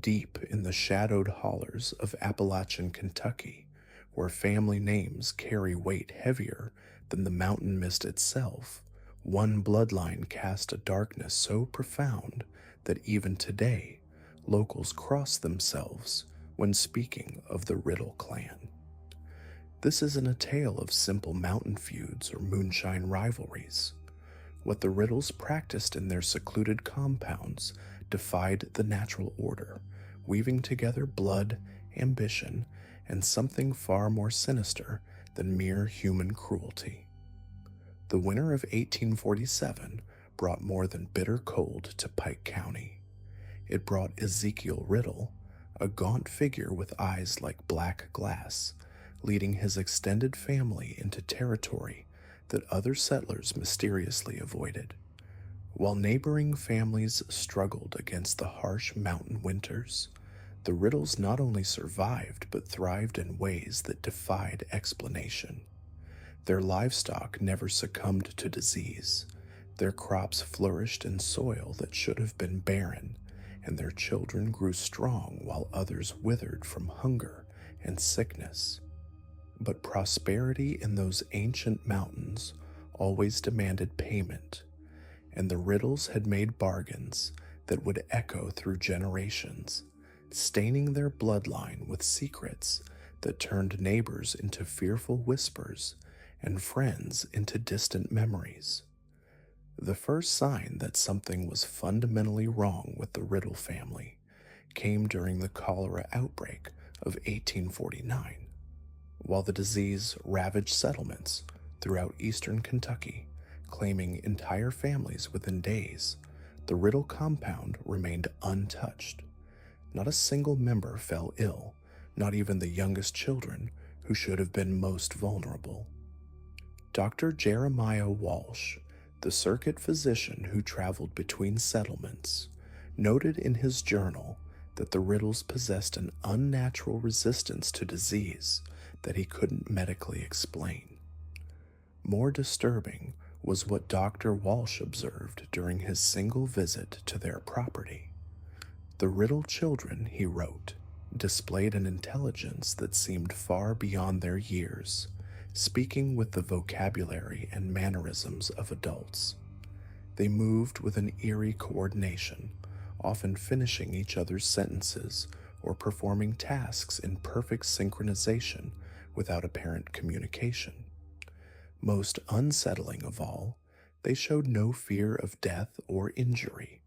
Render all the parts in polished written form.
Deep in the shadowed hollers of Appalachian Kentucky, where family names carry weight heavier than the mountain mist itself, one bloodline cast a darkness so profound that even today, locals cross themselves when speaking of the Riddle clan. This isn't a tale of simple mountain feuds or moonshine rivalries. What the Riddles practiced in their secluded compounds defied the natural order, weaving together blood, ambition, and something far more sinister than mere human cruelty. The winter of 1847 brought more than bitter cold to Pike County. It brought Ezekiel Riddle, a gaunt figure with eyes like black glass, leading his extended family into territory that other settlers mysteriously avoided. While neighboring families struggled against the harsh mountain winters, the Riddles not only survived but thrived in ways that defied explanation. Their livestock never succumbed to disease, their crops flourished in soil that should have been barren, and their children grew strong while others withered from hunger and sickness. But prosperity in those ancient mountains always demanded payment, and the Riddles had made bargains that would echo through generations, staining their bloodline with secrets that turned neighbors into fearful whispers and friends into distant memories. The first sign that something was fundamentally wrong with the Riddle family came during the cholera outbreak of 1849. While the disease ravaged settlements throughout eastern Kentucky, claiming entire families within days, the Riddle compound remained untouched. Not a single member fell ill, not even the youngest children who should have been most vulnerable. Dr. Jeremiah Walsh, the circuit physician who traveled between settlements, noted in his journal that the Riddles possessed an unnatural resistance to disease that he couldn't medically explain. More disturbing was what Dr. Walsh observed during his single visit to their property. The Riddle children, he wrote, displayed an intelligence that seemed far beyond their years, speaking with the vocabulary and mannerisms of adults. They moved with an eerie coordination, often finishing each other's sentences or performing tasks in perfect synchronization without apparent communication. Most unsettling of all, they showed no fear of death or injury,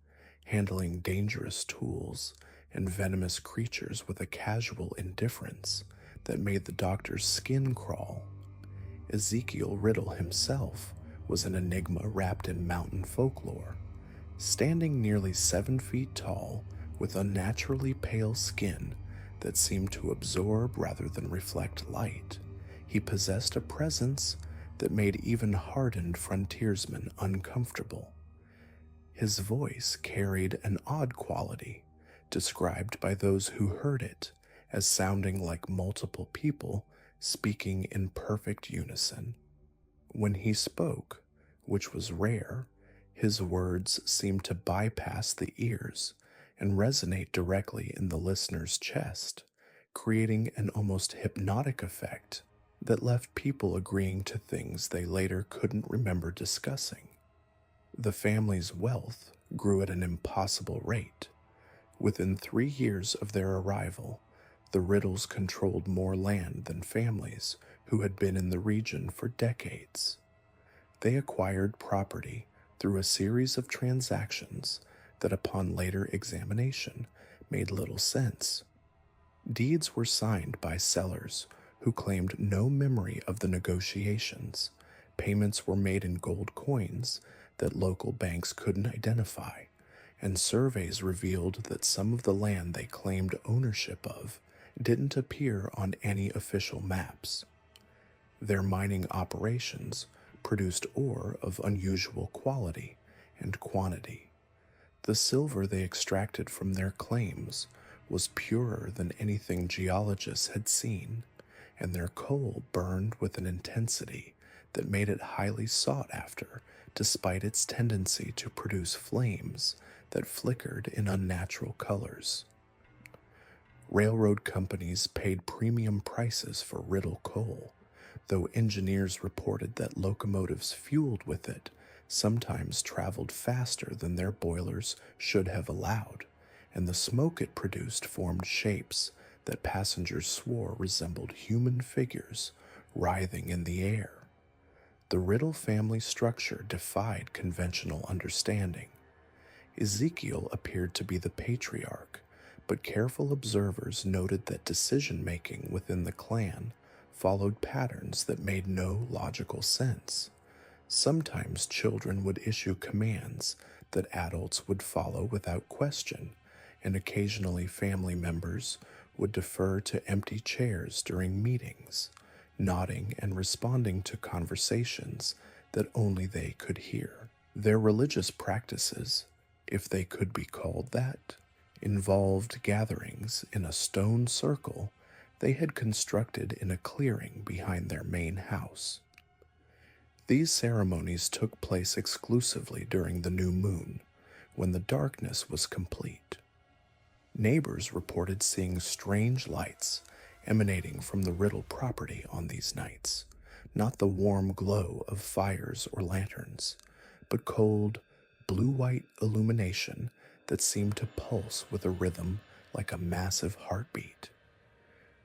handling dangerous tools and venomous creatures with a casual indifference that made the doctor's skin crawl. Ezekiel Riddle himself was an enigma wrapped in mountain folklore. Standing nearly 7 feet tall, with unnaturally pale skin that seemed to absorb rather than reflect light, he possessed a presence that made even hardened frontiersmen uncomfortable. His voice carried an odd quality, described by those who heard it as sounding like multiple people speaking in perfect unison. When he spoke, which was rare, his words seemed to bypass the ears and resonate directly in the listener's chest, creating an almost hypnotic effect that left people agreeing to things they later couldn't remember discussing. The family's wealth grew at an impossible rate. Within 3 years of their arrival, the Riddles controlled more land than families who had been in the region for decades. They acquired property through a series of transactions that upon later examination made little sense. Deeds were signed by sellers who claimed no memory of the negotiations. Payments were made in gold coins that local banks couldn't identify, and surveys revealed that some of the land they claimed ownership of didn't appear on any official maps. Their mining operations produced ore of unusual quality and quantity. The silver they extracted from their claims was purer than anything geologists had seen, and their coal burned with an intensity that made it highly sought after despite its tendency to produce flames that flickered in unnatural colors. Railroad companies paid premium prices for Riddle coal, though engineers reported that locomotives fueled with it sometimes traveled faster than their boilers should have allowed, and the smoke it produced formed shapes that passengers swore resembled human figures writhing in the air. The Riddle family structure defied conventional understanding. Ezekiel appeared to be the patriarch, but careful observers noted that decision-making within the clan followed patterns that made no logical sense. Sometimes children would issue commands that adults would follow without question, and occasionally family members would defer to empty chairs during meetings, nodding and responding to conversations that only they could hear. Their religious practices, if they could be called that, involved gatherings in a stone circle they had constructed in a clearing behind their main house. These ceremonies took place exclusively during the new moon, when the darkness was complete. Neighbors reported seeing strange lights emanating from the Riddle property on these nights, not the warm glow of fires or lanterns, but cold, blue-white illumination that seemed to pulse with a rhythm like a massive heartbeat.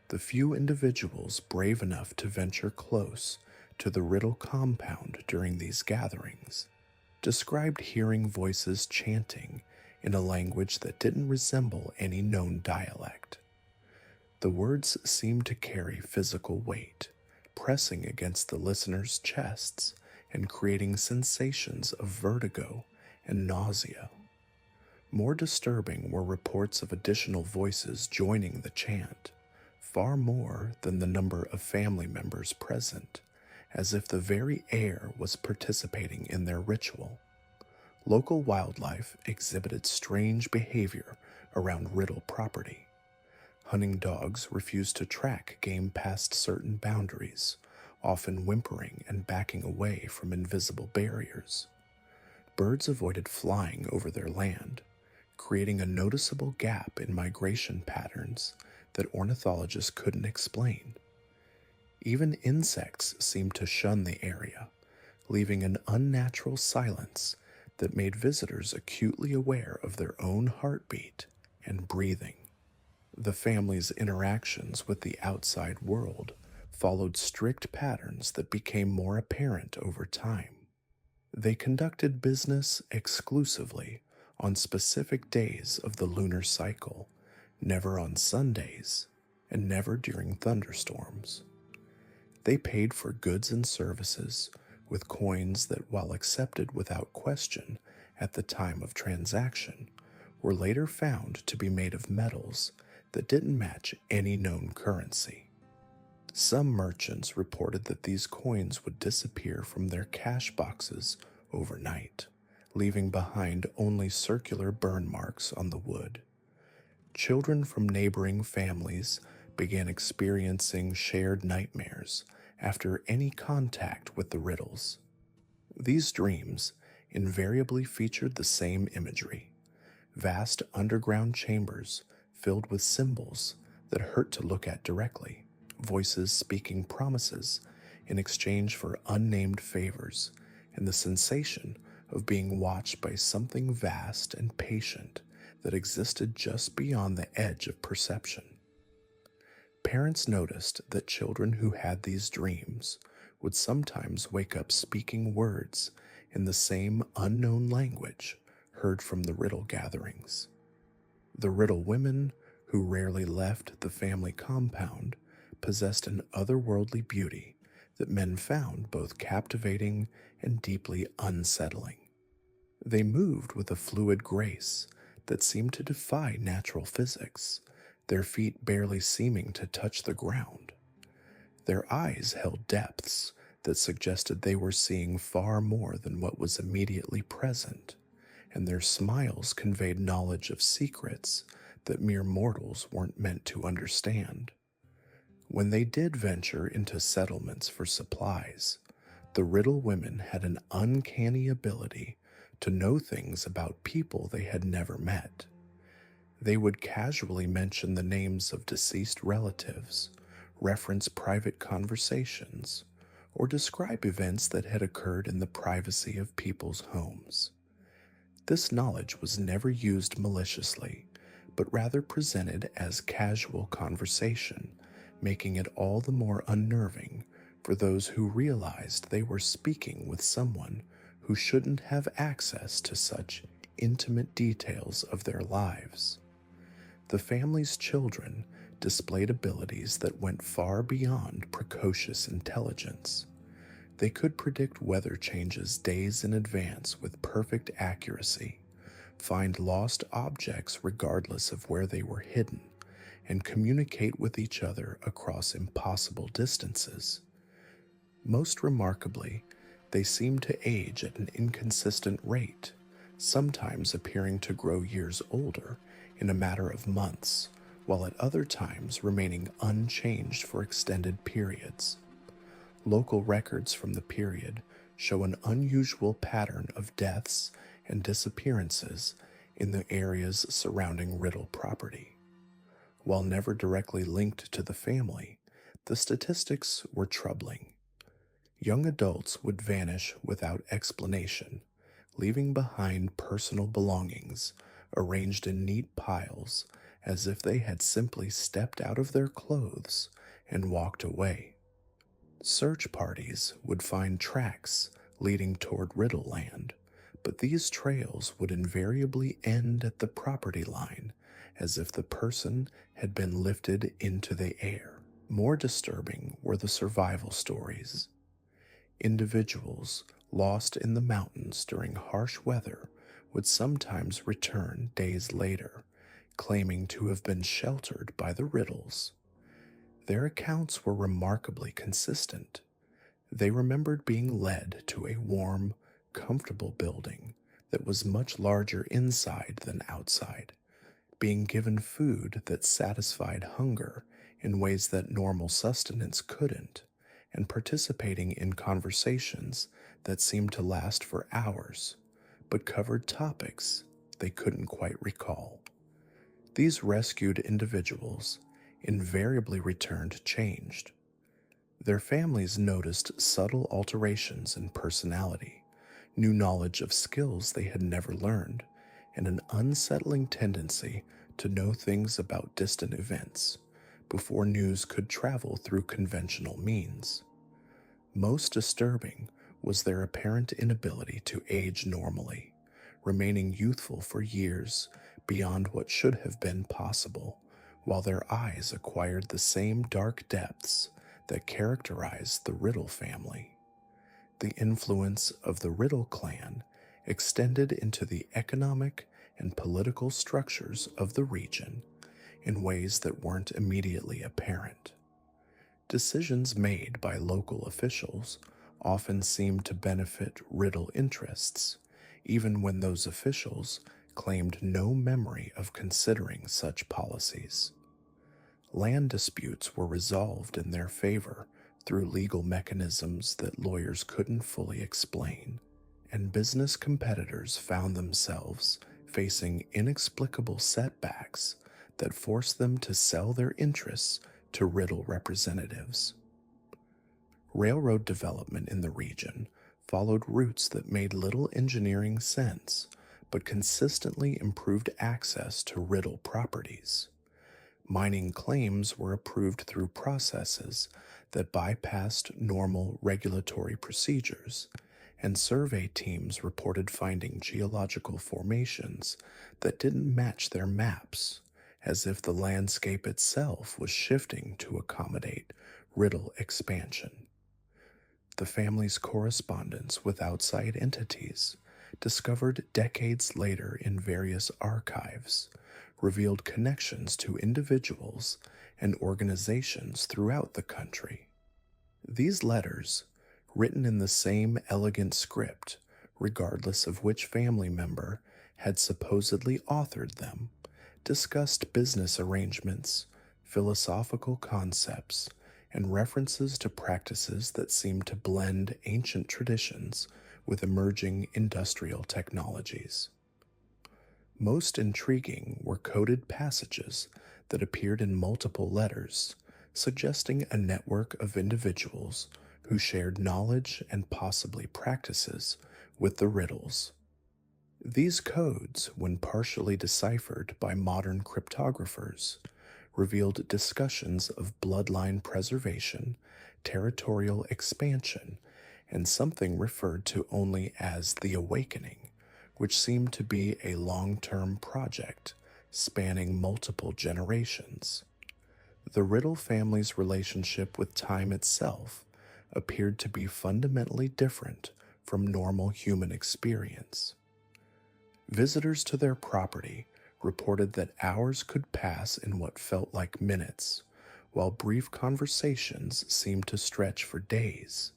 The few individuals brave enough to venture close to the Riddle compound during these gatherings described hearing voices chanting in a language that didn't resemble any known dialect. The words seemed to carry physical weight, pressing against the listeners' chests and creating sensations of vertigo and nausea. More disturbing were reports of additional voices joining the chant, far more than the number of family members present, as if the very air was participating in their ritual. Local wildlife exhibited strange behavior around Riddle property. Hunting dogs refused to track game past certain boundaries, often whimpering and backing away from invisible barriers. Birds avoided flying over their land, creating a noticeable gap in migration patterns that ornithologists couldn't explain. Even insects seemed to shun the area, leaving an unnatural silence that made visitors acutely aware of their own heartbeat and breathing. The family's interactions with the outside world followed strict patterns that became more apparent over time. They conducted business exclusively on specific days of the lunar cycle, never on Sundays, and never during thunderstorms. They paid for goods and services with coins that, while accepted without question at the time of transaction, were later found to be made of metals that didn't match any known currency. Some merchants reported that these coins would disappear from their cash boxes overnight, leaving behind only circular burn marks on the wood. Children from neighboring families began experiencing shared nightmares after any contact with the Riddles. These dreams invariably featured the same imagery: vast underground chambers filled with symbols that hurt to look at directly, voices speaking promises in exchange for unnamed favors, and the sensation of being watched by something vast and patient that existed just beyond the edge of perception. Parents noticed that children who had these dreams would sometimes wake up speaking words in the same unknown language heard from the Riddle gatherings. The Riddle women, who rarely left the family compound, possessed an otherworldly beauty that men found both captivating and deeply unsettling. They moved with a fluid grace that seemed to defy natural physics, their feet barely seeming to touch the ground. Their eyes held depths that suggested they were seeing far more than what was immediately present, and their smiles conveyed knowledge of secrets that mere mortals weren't meant to understand. When they did venture into settlements for supplies, the Riddle women had an uncanny ability to know things about people they had never met. They would casually mention the names of deceased relatives, reference private conversations, or describe events that had occurred in the privacy of people's homes. This knowledge was never used maliciously, but rather presented as casual conversation, making it all the more unnerving for those who realized they were speaking with someone who shouldn't have access to such intimate details of their lives. The family's children displayed abilities that went far beyond precocious intelligence. They could predict weather changes days in advance with perfect accuracy, find lost objects regardless of where they were hidden, and communicate with each other across impossible distances. Most remarkably, they seemed to age at an inconsistent rate, sometimes appearing to grow years older in a matter of months, while at other times remaining unchanged for extended periods. Local records from the period show an unusual pattern of deaths and disappearances in the areas surrounding Riddle property. While never directly linked to the family, the statistics were troubling. Young adults would vanish without explanation, leaving behind personal belongings arranged in neat piles as if they had simply stepped out of their clothes and walked away. Search parties would find tracks leading toward Riddle Land, but these trails would invariably end at the property line as if the person had been lifted into the air. More disturbing were the survival stories. Individuals lost in the mountains during harsh weather would sometimes return days later, claiming to have been sheltered by the Riddles. Their accounts were remarkably consistent. They remembered being led to a warm, comfortable building that was much larger inside than outside, being given food that satisfied hunger in ways that normal sustenance couldn't, and participating in conversations that seemed to last for hours, but covered topics they couldn't quite recall. These rescued individuals invariably returned changed. Their families noticed subtle alterations in personality, new knowledge of skills they had never learned, and an unsettling tendency to know things about distant events before news could travel through conventional means. Most disturbing was their apparent inability to age normally, remaining youthful for years beyond what should have been possible, while their eyes acquired the same dark depths that characterized the Riddle family. The influence of the Riddle clan extended into the economic and political structures of the region in ways that weren't immediately apparent. Decisions made by local officials often seemed to benefit Riddle interests, even when those officials claimed no memory of considering such policies. Land disputes were resolved in their favor through legal mechanisms that lawyers couldn't fully explain, and business competitors found themselves facing inexplicable setbacks that forced them to sell their interests to Riddle representatives. Railroad development in the region followed routes that made little engineering sense, but consistently improved access to Riddle properties. Mining claims were approved through processes that bypassed normal regulatory procedures, and survey teams reported finding geological formations that didn't match their maps, as if the landscape itself was shifting to accommodate Riddle expansion. The family's correspondence with outside entities, discovered decades later in various archives, revealed connections to individuals and organizations throughout the country. These letters, written in the same elegant script, regardless of which family member had supposedly authored them, discussed business arrangements, philosophical concepts, and references to practices that seemed to blend ancient traditions with emerging industrial technologies. Most intriguing were coded passages that appeared in multiple letters, suggesting a network of individuals who shared knowledge and possibly practices with the riddles. These codes, when partially deciphered by modern cryptographers, revealed discussions of bloodline preservation, territorial expansion, and something referred to only as the Awakening, which seemed to be a long-term project spanning multiple generations. The Riddle family's relationship with time itself appeared to be fundamentally different from normal human experience. Visitors to their property reported that hours could pass in what felt like minutes, while brief conversations seemed to stretch for days.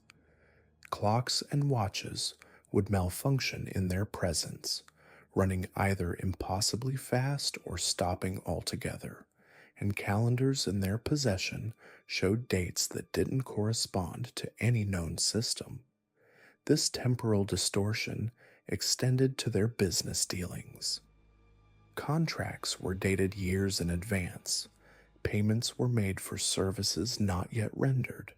Clocks and watches would malfunction in their presence, running either impossibly fast or stopping altogether, and calendars in their possession showed dates that didn't correspond to any known system. This temporal distortion extended to their business dealings. Contracts were dated years in advance, payments were made for services not yet rendered,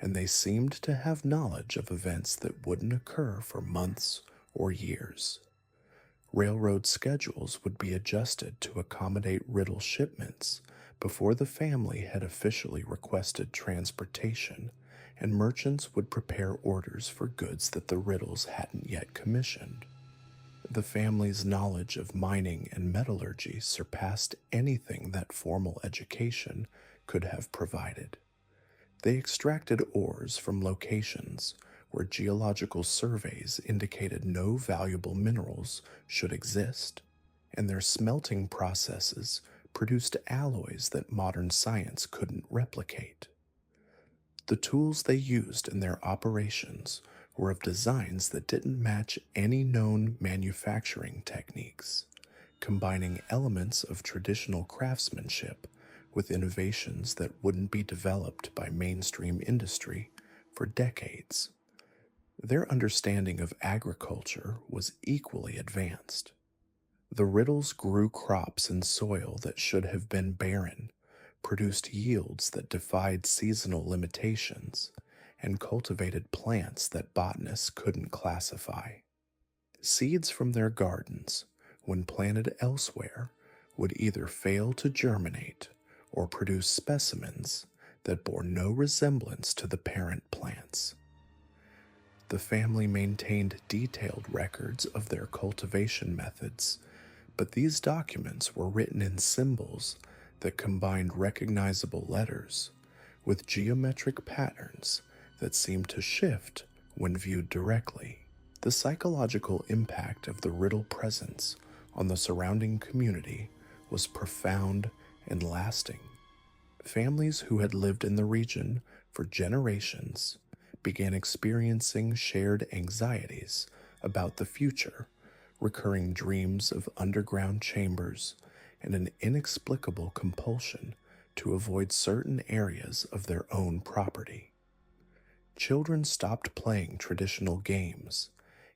and they seemed to have knowledge of events that wouldn't occur for months or years. Railroad schedules would be adjusted to accommodate Riddle shipments before the family had officially requested transportation, and merchants would prepare orders for goods that the Riddles hadn't yet commissioned. The family's knowledge of mining and metallurgy surpassed anything that formal education could have provided. They extracted ores from locations where geological surveys indicated no valuable minerals should exist, and their smelting processes produced alloys that modern science couldn't replicate. The tools they used in their operations were of designs that didn't match any known manufacturing techniques, combining elements of traditional craftsmanship with innovations that wouldn't be developed by mainstream industry for decades. Their understanding of agriculture was equally advanced. The Riddles grew crops in soil that should have been barren, produced yields that defied seasonal limitations, and cultivated plants that botanists couldn't classify. Seeds from their gardens, when planted elsewhere, would either fail to germinate or produce specimens that bore no resemblance to the parent plants. The family maintained detailed records of their cultivation methods, but these documents were written in symbols that combined recognizable letters with geometric patterns that seemed to shift when viewed directly. The psychological impact of the Riddle presence on the surrounding community was profound and lasting. Families who had lived in the region for generations began experiencing shared anxieties about the future, recurring dreams of underground chambers, and an inexplicable compulsion to avoid certain areas of their own property. Children stopped playing traditional games,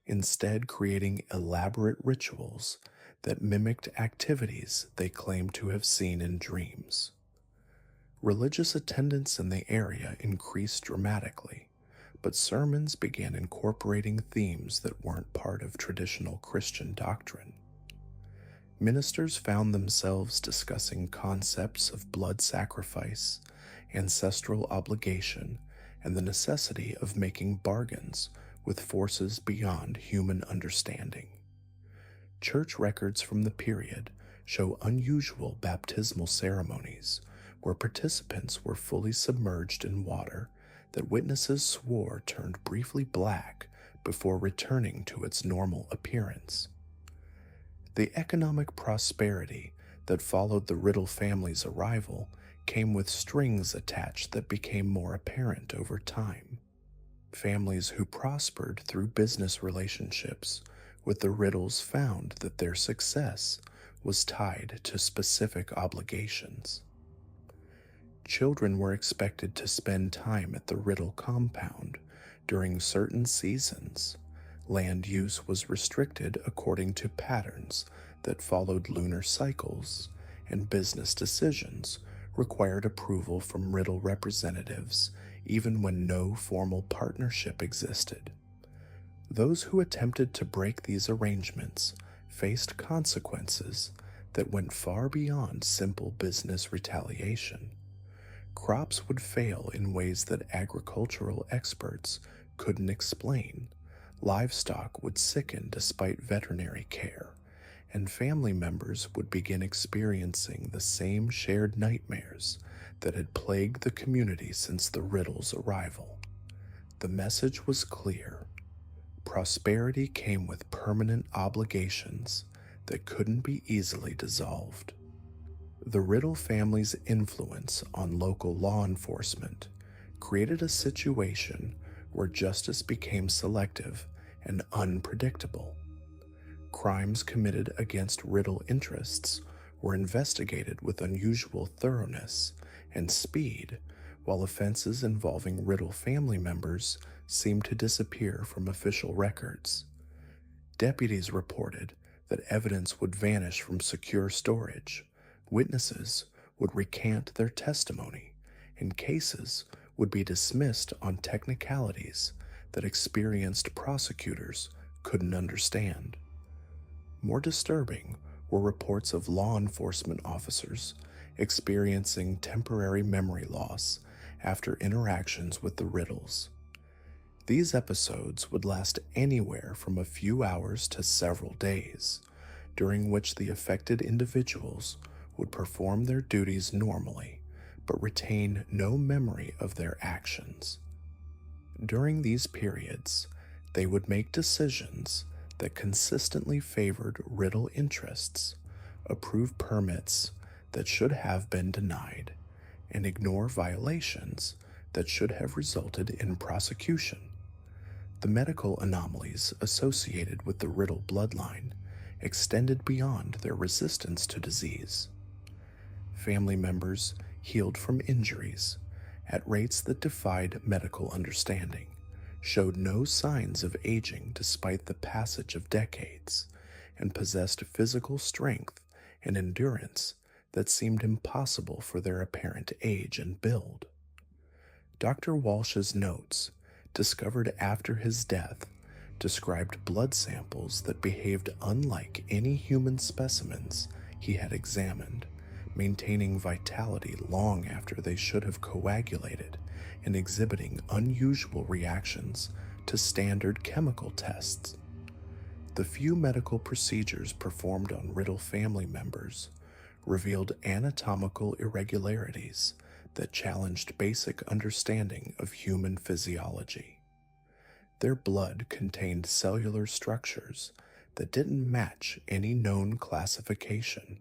instead creating elaborate rituals that mimicked activities they claimed to have seen in dreams. Religious attendance in the area increased dramatically, but sermons began incorporating themes that weren't part of traditional Christian doctrine. Ministers found themselves discussing concepts of blood sacrifice, ancestral obligation, and the necessity of making bargains with forces beyond human understanding. Church records from the period show unusual baptismal ceremonies where participants were fully submerged in water that witnesses swore turned briefly black before returning to its normal appearance. The economic prosperity that followed the Riddle family's arrival came with strings attached that became more apparent over time. Families who prospered through business relationships with the Riddles found that their success was tied to specific obligations. Children were expected to spend time at the Riddle compound during certain seasons. Land use was restricted according to patterns that followed lunar cycles, and business decisions required approval from Riddle representatives even when no formal partnership existed. Those who attempted to break these arrangements faced consequences that went far beyond simple business retaliation. Crops would fail in ways that agricultural experts couldn't explain, livestock would sicken despite veterinary care, and family members would begin experiencing the same shared nightmares that had plagued the community since the Riddle's arrival. The message was clear. Prosperity came with permanent obligations that couldn't be easily dissolved. The Riddle family's influence on local law enforcement created a situation where justice became selective and unpredictable. Crimes committed against Riddle interests were investigated with unusual thoroughness and speed, while offenses involving Riddle family members seemed to disappear from official records. Deputies reported that evidence would vanish from secure storage, witnesses would recant their testimony, and cases would be dismissed on technicalities that experienced prosecutors couldn't understand. More disturbing were reports of law enforcement officers experiencing temporary memory loss after interactions with the Riddles. These episodes would last anywhere from a few hours to several days, during which the affected individuals would perform their duties normally, but retain no memory of their actions. During these periods, they would make decisions that consistently favored Riddle interests, approve permits that should have been denied, and ignore violations that should have resulted in prosecution. The medical anomalies associated with the Riddle bloodline extended beyond their resistance to disease. Family members healed from injuries at rates that defied medical understanding, showed no signs of aging despite the passage of decades, and possessed physical strength and endurance that seemed impossible for their apparent age and build. Dr. Walsh's notes, discovered after his death, described blood samples that behaved unlike any human specimens he had examined, maintaining vitality long after they should have coagulated and exhibiting unusual reactions to standard chemical tests. The few medical procedures performed on Riddle family members revealed anatomical irregularities that challenged basic understanding of human physiology. Their blood contained cellular structures that didn't match any known classification.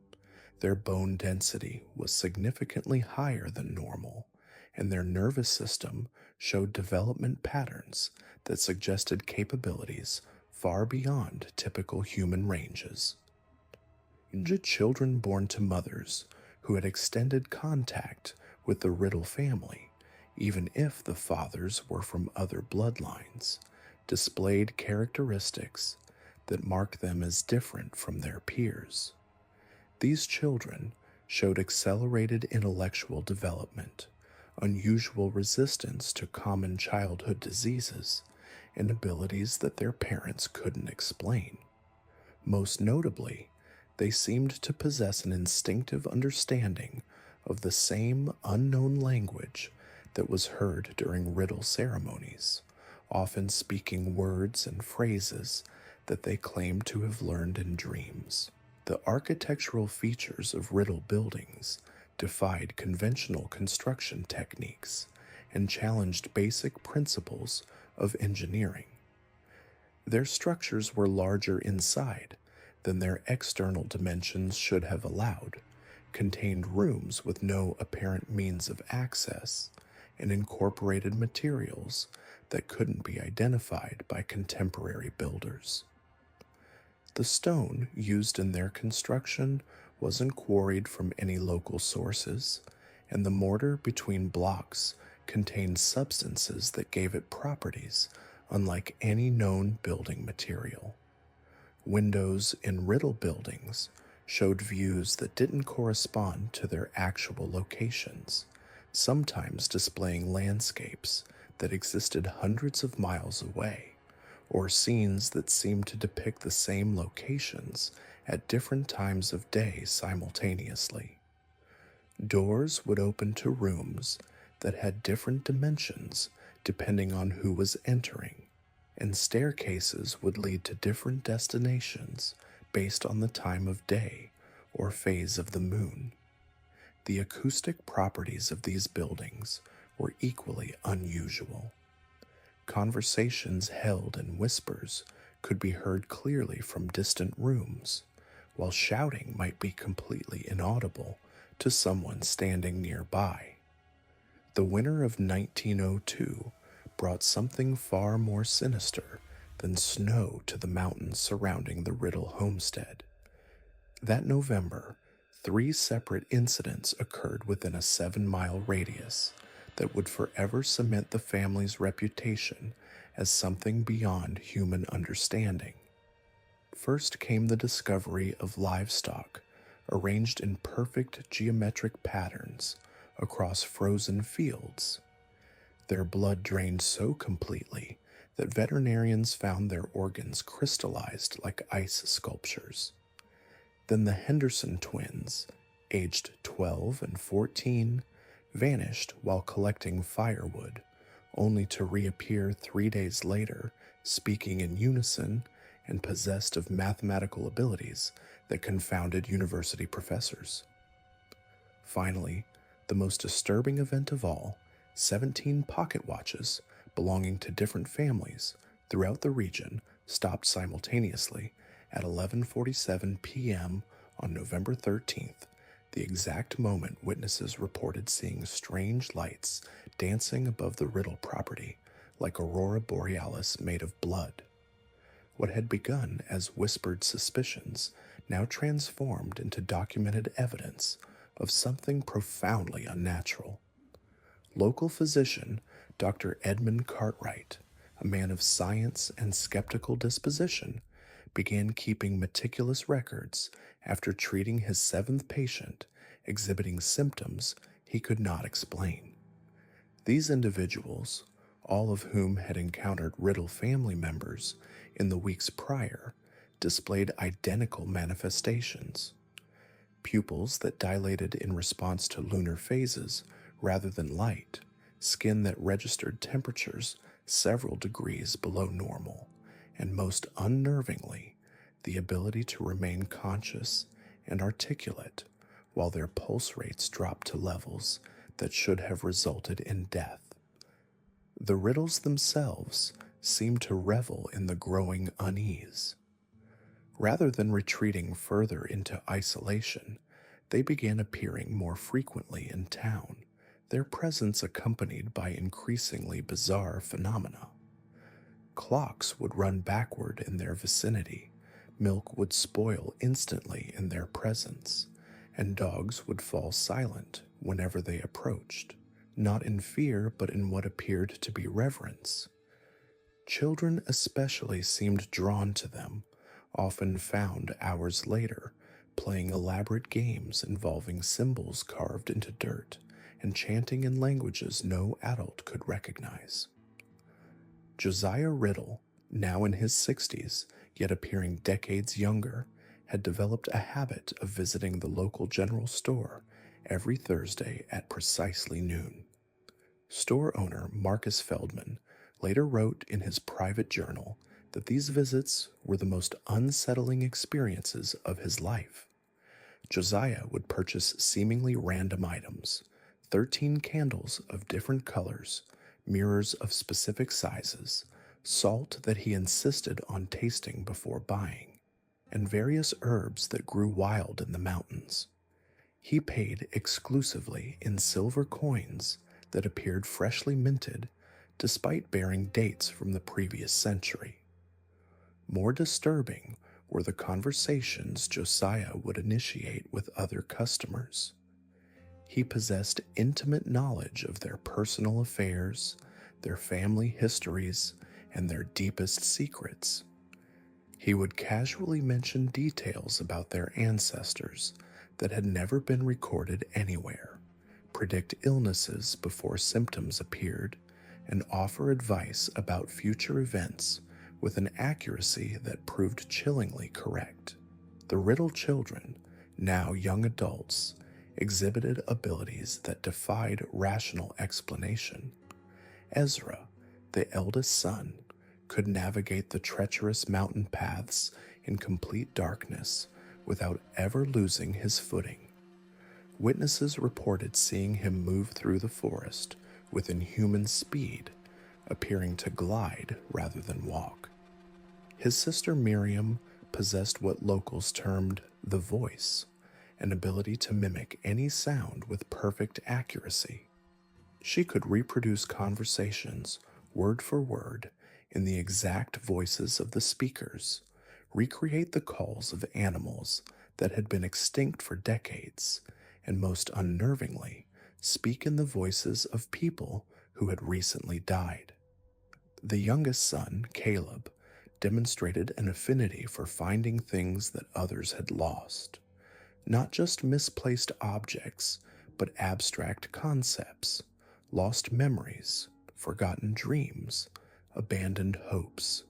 Their bone density was significantly higher than normal, and their nervous system showed development patterns that suggested capabilities far beyond typical human ranges. The children born to mothers who had extended contact with the Riddle family, even if the fathers were from other bloodlines, displayed characteristics that marked them as different from their peers. These children showed accelerated intellectual development, unusual resistance to common childhood diseases, and abilities that their parents couldn't explain. Most notably, they seemed to possess an instinctive understanding of the same unknown language that was heard during Riddle ceremonies, often speaking words and phrases that they claimed to have learned in dreams. The architectural features of Riddle buildings defied conventional construction techniques and challenged basic principles of engineering. Their structures were larger inside than their external dimensions should have allowed, contained rooms with no apparent means of access, and incorporated materials that couldn't be identified by contemporary builders. The stone used in their construction wasn't quarried from any local sources, and the mortar between blocks contained substances that gave it properties unlike any known building material. Windows in Riddle buildings showed views that didn't correspond to their actual locations, sometimes displaying landscapes that existed hundreds of miles away, or scenes that seemed to depict the same locations at different times of day simultaneously. Doors would open to rooms that had different dimensions depending on who was entering, and staircases would lead to different destinations based on the time of day or phase of the moon. The acoustic properties of these buildings were equally unusual. Conversations held in whispers could be heard clearly from distant rooms, while shouting might be completely inaudible to someone standing nearby. The winter of 1902 brought something far more sinister than snow to the mountains surrounding the Riddle homestead. That November, 3 separate incidents occurred within a 7-mile radius that would forever cement the family's reputation as something beyond human understanding. First came the discovery of livestock arranged in perfect geometric patterns across frozen fields. Their blood drained so completely that veterinarians found their organs crystallized like ice sculptures. Then the Henderson twins, aged 12 and 14, vanished while collecting firewood, only to reappear 3 days later, speaking in unison and possessed of mathematical abilities that confounded university professors. Finally, the most disturbing event of all, 17 pocket watches belonging to different families throughout the region stopped simultaneously at 11:47 p.m. on November 13th, the exact moment witnesses reported seeing strange lights dancing above the Riddle property like aurora borealis made of blood. What had begun as whispered suspicions now transformed into documented evidence of something profoundly unnatural. Local physician Dr. Edmund Cartwright, a man of science and skeptical disposition, began keeping meticulous records after treating his 7th patient exhibiting symptoms he could not explain. These individuals, all of whom had encountered Riddle family members in the weeks prior, displayed identical manifestations. Pupils that dilated in response to lunar phases rather than light, skin that registered temperatures several degrees below normal, and most unnervingly, the ability to remain conscious and articulate while their pulse rates dropped to levels that should have resulted in death. The Riddles themselves seemed to revel in the growing unease. Rather than retreating further into isolation, they began appearing more frequently in town, their presence accompanied by increasingly bizarre phenomena. Clocks would run backward in their vicinity, milk would spoil instantly in their presence, and dogs would fall silent whenever they approached, not in fear but in what appeared to be reverence. Children especially seemed drawn to them, often found hours later, playing elaborate games involving symbols carved into dirt and chanting in languages no adult could recognize. Josiah Riddle, now in his 60s, yet appearing decades younger, had developed a habit of visiting the local general store every Thursday at precisely noon. Store owner Marcus Feldman later wrote in his private journal that these visits were the most unsettling experiences of his life. Josiah would purchase seemingly random items, 13 candles of different colors, mirrors of specific sizes, salt that he insisted on tasting before buying, and various herbs that grew wild in the mountains. He paid exclusively in silver coins that appeared freshly minted, despite bearing dates from the previous century. More disturbing were the conversations Josiah would initiate with other customers. He possessed intimate knowledge of their personal affairs, their family histories, and their deepest secrets. He would casually mention details about their ancestors that had never been recorded anywhere, predict illnesses before symptoms appeared, and offer advice about future events with an accuracy that proved chillingly correct. The Riddle children, now young adults, exhibited abilities that defied rational explanation. Ezra, the eldest son, could navigate the treacherous mountain paths in complete darkness without ever losing his footing. Witnesses reported seeing him move through the forest with inhuman speed, appearing to glide rather than walk. His sister Miriam possessed what locals termed the voice, an ability to mimic any sound with perfect accuracy. She could reproduce conversations, word for word, in the exact voices of the speakers, recreate the calls of animals that had been extinct for decades, and most unnervingly, speak in the voices of people who had recently died. The youngest son, Caleb, demonstrated an affinity for finding things that others had lost. Not just misplaced objects, but abstract concepts, lost memories, forgotten dreams, abandoned hopes.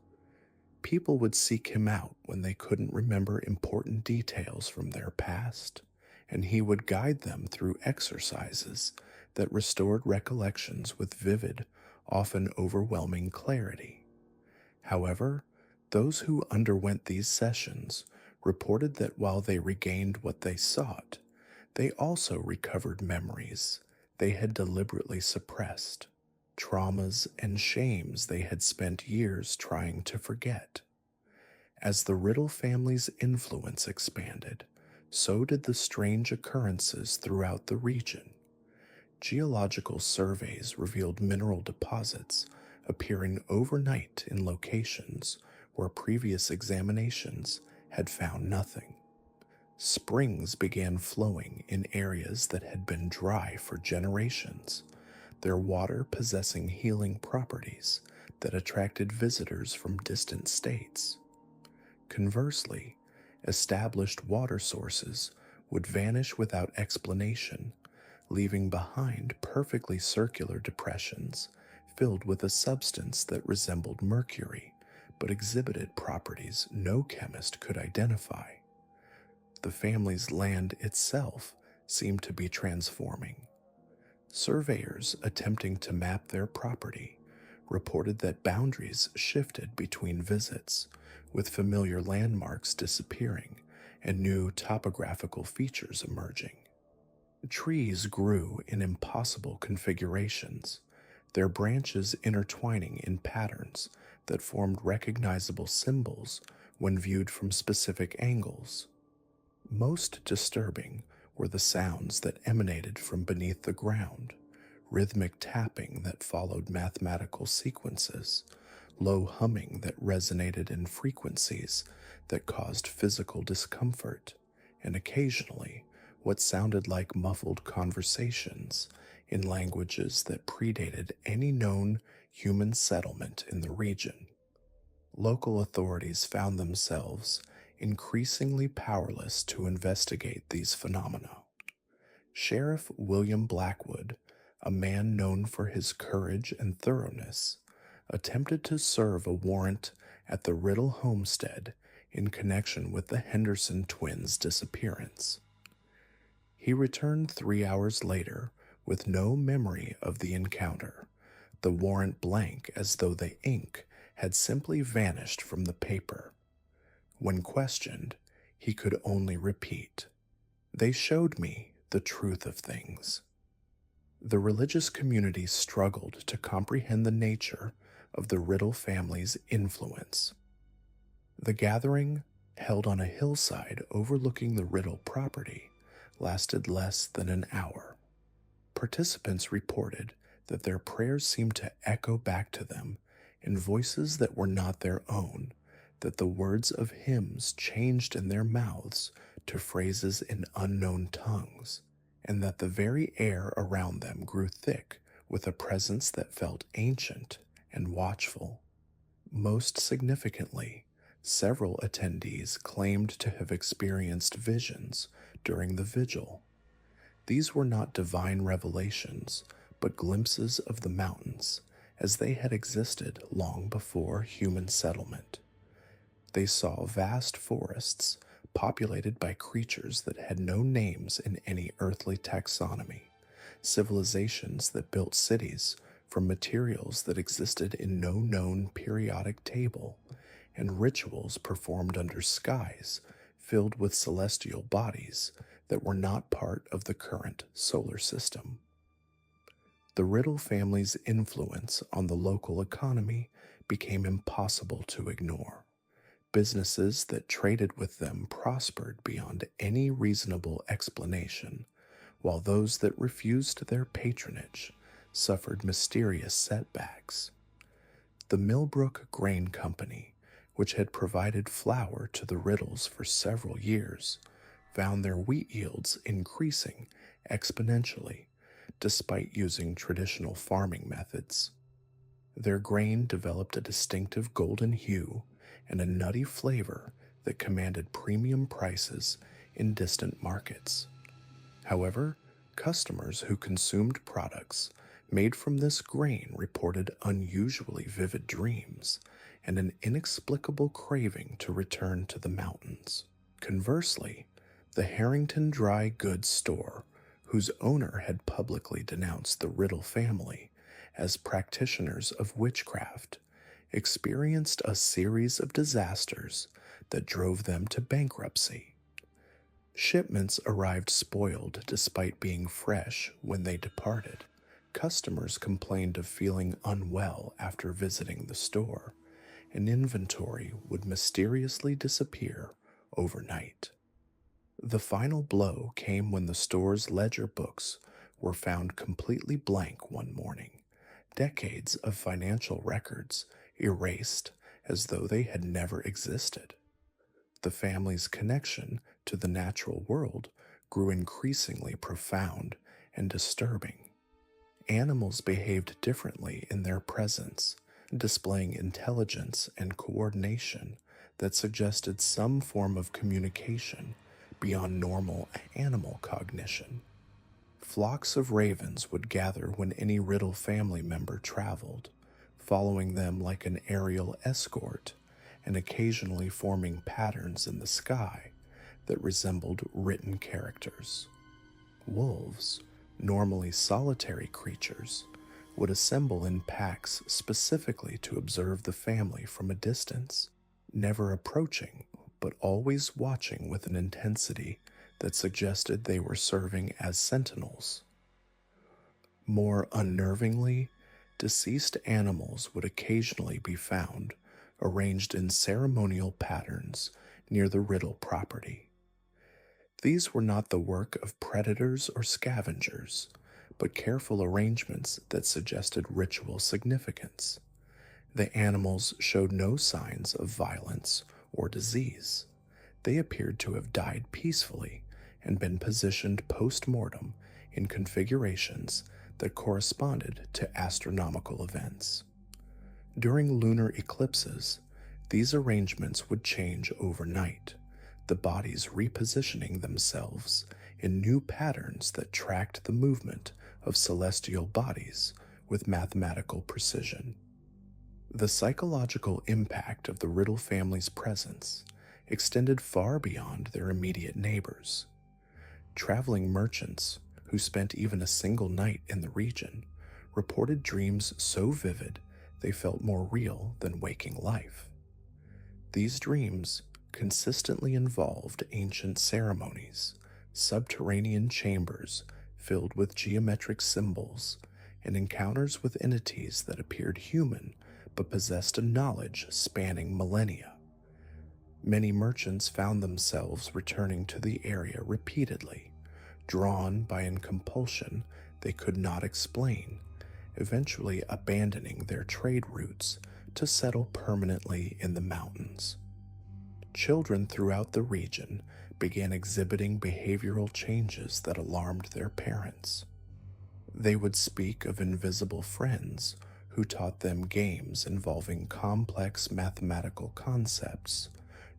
People would seek him out when they couldn't remember important details from their past, and he would guide them through exercises that restored recollections with vivid, often overwhelming clarity. However, those who underwent these sessions reported that while they regained what they sought, they also recovered memories they had deliberately suppressed, traumas and shames they had spent years trying to forget. As the Riddle family's influence expanded, so did the strange occurrences throughout the region. Geological surveys revealed mineral deposits appearing overnight in locations where previous examinations had found nothing. Springs began flowing in areas that had been dry for generations, their water possessing healing properties that attracted visitors from distant states. Conversely, established water sources would vanish without explanation, leaving behind perfectly circular depressions filled with a substance that resembled mercury but exhibited properties no chemist could identify. The family's land itself seemed to be transforming. Surveyors attempting to map their property reported that boundaries shifted between visits, with familiar landmarks disappearing and new topographical features emerging. Trees grew in impossible configurations, their branches intertwining in patterns that formed recognizable symbols when viewed from specific angles. Most disturbing were the sounds that emanated from beneath the ground, rhythmic tapping that followed mathematical sequences, low humming that resonated in frequencies that caused physical discomfort, and occasionally what sounded like muffled conversations in languages that predated any known human settlement in the region. Local authorities found themselves increasingly powerless to investigate these phenomena. Sheriff William Blackwood, a man known for his courage and thoroughness, attempted to serve a warrant at the Riddle homestead in connection with the Henderson twins' disappearance. He returned 3 hours later with no memory of the encounter, the warrant blank as though the ink had simply vanished from the paper. When questioned, he could only repeat, "They showed me the truth of things." The religious community struggled to comprehend the nature of the Riddle family's influence. The gathering, held on a hillside overlooking the Riddle property, lasted less than an hour. Participants reported that their prayers seemed to echo back to them in voices that were not their own, that the words of hymns changed in their mouths to phrases in unknown tongues, and that the very air around them grew thick with a presence that felt ancient and watchful. Most significantly, Several attendees claimed to have experienced visions during the vigil. These were not divine revelations, but glimpses of the mountains as they had existed long before human settlement. They saw vast forests populated by creatures that had no names in any earthly taxonomy, civilizations that built cities from materials that existed in no known periodic table, and rituals performed under skies filled with celestial bodies that were not part of the current solar system. The Riddle family's influence on the local economy became impossible to ignore. Businesses that traded with them prospered beyond any reasonable explanation, while those that refused their patronage suffered mysterious setbacks. The Millbrook Grain Company, which had provided flour to the Riddles for several years, found their wheat yields increasing exponentially despite using traditional farming methods. Their grain developed a distinctive golden hue and a nutty flavor that commanded premium prices in distant markets. However, customers who consumed products made from this grain reported unusually vivid dreams and an inexplicable craving to return to the mountains. Conversely, the Harrington Dry Goods Store, whose owner had publicly denounced the Riddle family as practitioners of witchcraft, experienced a series of disasters that drove them to bankruptcy. Shipments arrived spoiled despite being fresh when they departed. Customers complained of feeling unwell after visiting the store, and inventory would mysteriously disappear overnight. The final blow came when the store's ledger books were found completely blank one morning, decades of financial records erased as though they had never existed. The family's connection to the natural world grew increasingly profound and disturbing. Animals behaved differently in their presence, displaying intelligence and coordination that suggested some form of communication beyond normal animal cognition. Flocks of ravens would gather when any Riddle family member traveled, following them like an aerial escort and occasionally forming patterns in the sky that resembled written characters. Wolves, normally solitary creatures, would assemble in packs specifically to observe the family from a distance, never approaching but always watching with an intensity that suggested they were serving as sentinels. More unnervingly, deceased animals would occasionally be found arranged in ceremonial patterns near the Riddle property. These were not the work of predators or scavengers, but careful arrangements that suggested ritual significance. The animals showed no signs of violence or disease. They appeared to have died peacefully and been positioned post-mortem in configurations that corresponded to astronomical events. During lunar eclipses, these arrangements would change overnight, the bodies repositioning themselves in new patterns that tracked the movement of celestial bodies with mathematical precision. The psychological impact of the Riddle family's presence extended far beyond their immediate neighbors. Traveling merchants, who spent even a single night in the region, reported dreams so vivid they felt more real than waking life. These dreams consistently involved ancient ceremonies, subterranean chambers filled with geometric symbols, and encounters with entities that appeared human but possessed a knowledge spanning millennia. Many merchants found themselves returning to the area repeatedly, drawn by a compulsion they could not explain, eventually abandoning their trade routes to settle permanently in the mountains. Children throughout the region began exhibiting behavioral changes that alarmed their parents. They would speak of invisible friends who taught them games involving complex mathematical concepts,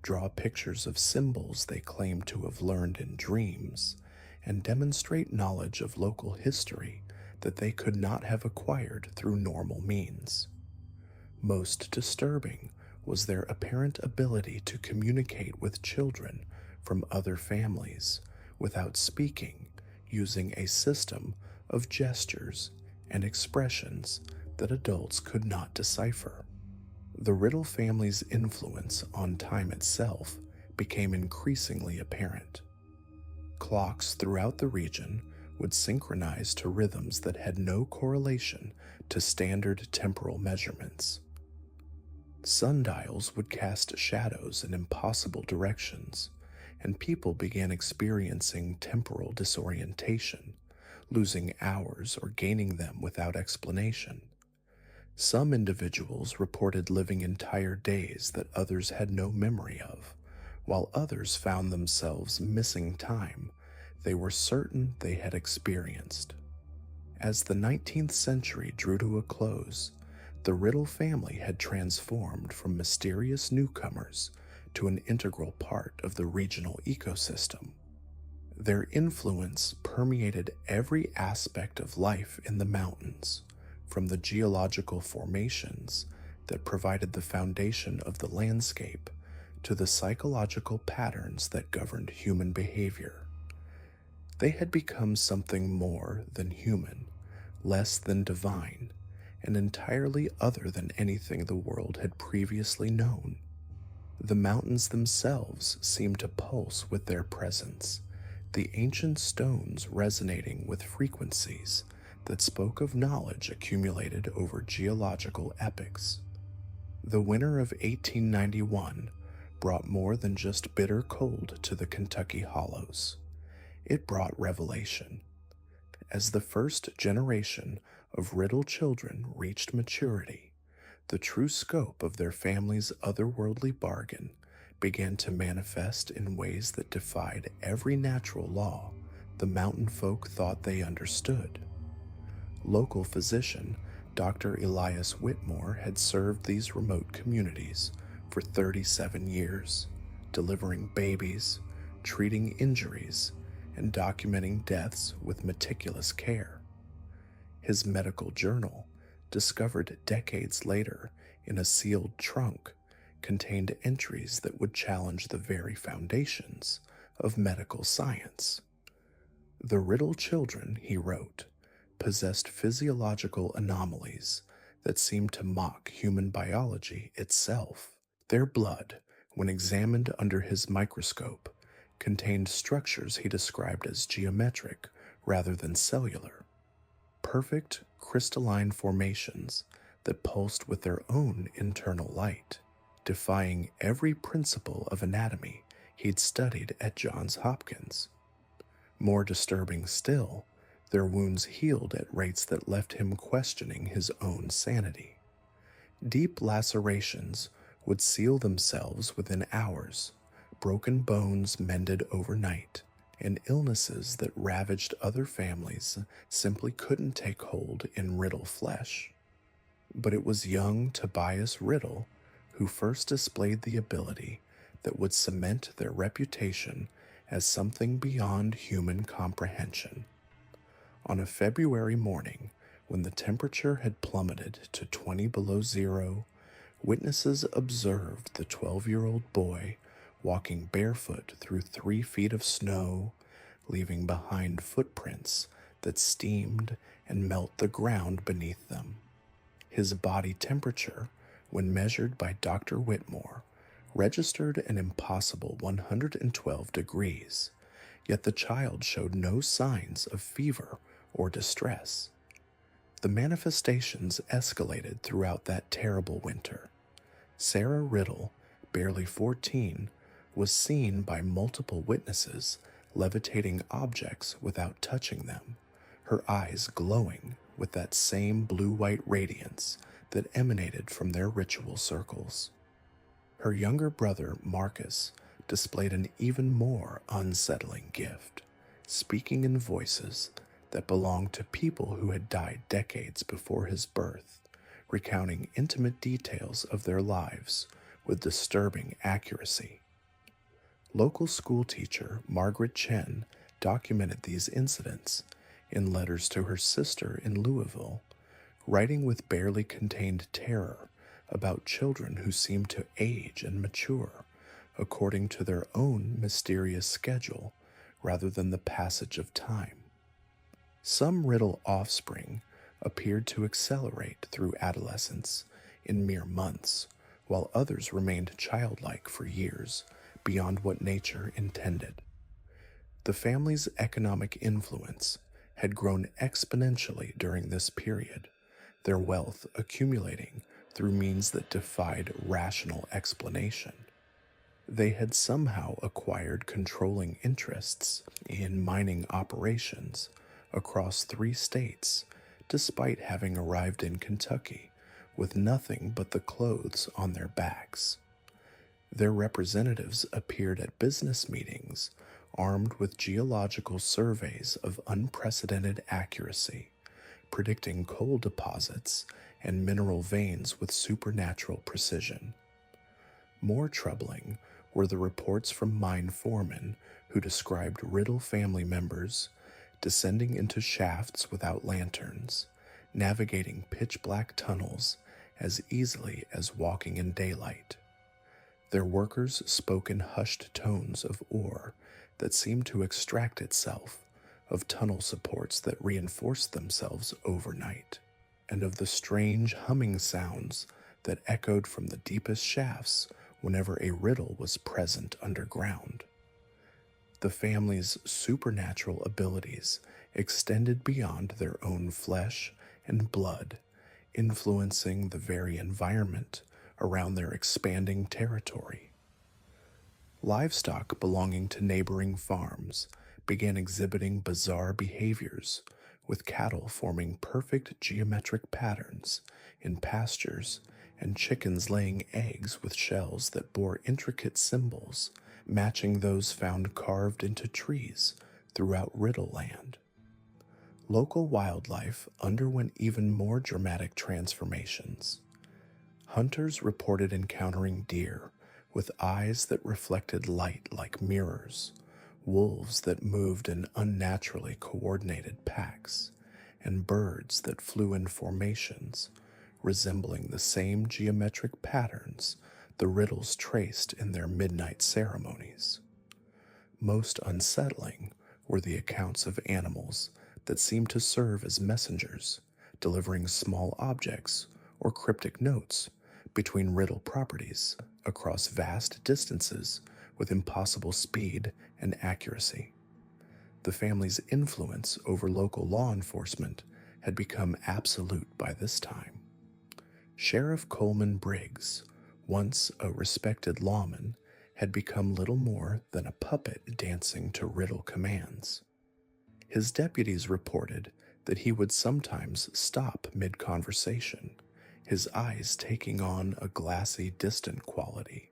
draw pictures of symbols they claim to have learned in dreams, and demonstrate knowledge of local history that they could not have acquired through normal means. Most disturbing was their apparent ability to communicate with children from other families without speaking, using a system of gestures and expressions that adults could not decipher. The Riddle family's influence on time itself became increasingly apparent. Clocks throughout the region would synchronize to rhythms that had no correlation to standard temporal measurements. Sundials would cast shadows in impossible directions, and people began experiencing temporal disorientation, losing hours or gaining them without explanation. Some individuals reported living entire days that others had no memory of, while others found themselves missing time they were certain they had experienced. As the 19th century drew to a close, the Riddle family had transformed from mysterious newcomers to an integral part of the regional ecosystem. Their influence permeated every aspect of life in the mountains, from the geological formations that provided the foundation of the landscape to the psychological patterns that governed human behavior. They had become something more than human, less than divine, and entirely other than anything the world had previously known. The mountains themselves seemed to pulse with their presence, the ancient stones resonating with frequencies that spoke of knowledge accumulated over geological epochs. The winter of 1891 brought more than just bitter cold to the Kentucky hollows. It brought revelation. As the first generation of Riddle children reached maturity, the true scope of their family's otherworldly bargain began to manifest in ways that defied every natural law the mountain folk thought they understood. Local physician Dr. Elias Whitmore had served these remote communities for 37 years, delivering babies, treating injuries, and documenting deaths with meticulous care. His medical journal, discovered decades later in a sealed trunk, contained entries that would challenge the very foundations of medical science. The Riddle children, he wrote, possessed physiological anomalies that seemed to mock human biology itself. Their blood, when examined under his microscope, contained structures he described as geometric rather than cellular, perfect crystalline formations that pulsed with their own internal light, defying every principle of anatomy he'd studied at Johns Hopkins. More disturbing still, their wounds healed at rates that left him questioning his own sanity. Deep lacerations would seal themselves within hours, broken bones mended overnight, and illnesses that ravaged other families simply couldn't take hold in Riddle flesh. But it was young Tobias Riddle who first displayed the ability that would cement their reputation as something beyond human comprehension. On a February morning, when the temperature had plummeted to 20 below zero, witnesses observed the 12-year-old boy walking barefoot through 3 feet of snow, leaving behind footprints that steamed and melt the ground beneath them. His body temperature, when measured by Dr. Whitmore, registered an impossible 112 degrees, yet the child showed no signs of fever or distress. The manifestations escalated throughout that terrible winter. Sarah Riddle, barely 14, was seen by multiple witnesses levitating objects without touching them, her eyes glowing with that same blue-white radiance that emanated from their ritual circles. Her younger brother, Marcus, displayed an even more unsettling gift, speaking in voices that belonged to people who had died decades before his birth, recounting intimate details of their lives with disturbing accuracy. Local schoolteacher Margaret Chen documented these incidents in letters to her sister in Louisville, writing with barely contained terror about children who seemed to age and mature according to their own mysterious schedule rather than the passage of time. Some Riddle offspring appeared to accelerate through adolescence in mere months, while others remained childlike for years beyond what nature intended. The family's economic influence had grown exponentially during this period, their wealth accumulating through means that defied rational explanation. They had somehow acquired controlling interests in mining operations across 3 states, despite having arrived in Kentucky with nothing but the clothes on their backs. Their representatives appeared at business meetings armed with geological surveys of unprecedented accuracy, predicting coal deposits and mineral veins with supernatural precision. More troubling were the reports from mine foremen who described Riddle family members descending into shafts without lanterns, navigating pitch-black tunnels as easily as walking in daylight. Their workers spoke in hushed tones of ore that seemed to extract itself, of tunnel supports that reinforced themselves overnight, and of the strange humming sounds that echoed from the deepest shafts whenever a riddle was present underground. The family's supernatural abilities extended beyond their own flesh and blood, influencing the very environment around their expanding territory. Livestock belonging to neighboring farms began exhibiting bizarre behaviors, with cattle forming perfect geometric patterns in pastures and chickens laying eggs with shells that bore intricate symbols matching those found carved into trees throughout Riddle Land. Local wildlife underwent even more dramatic transformations. Hunters reported encountering deer with eyes that reflected light like mirrors, wolves that moved in unnaturally coordinated packs, and birds that flew in formations resembling the same geometric patterns the riddles traced in their midnight ceremonies. Most unsettling were the accounts of animals that seemed to serve as messengers, delivering small objects or cryptic notes between Riddle properties across vast distances with impossible speed and accuracy. The family's influence over local law enforcement had become absolute by this time. Sheriff Coleman Briggs, once a respected lawman, had become little more than a puppet dancing to Riddle commands. His deputies reported that he would sometimes stop mid-conversation, his eyes taking on a glassy, distant quality,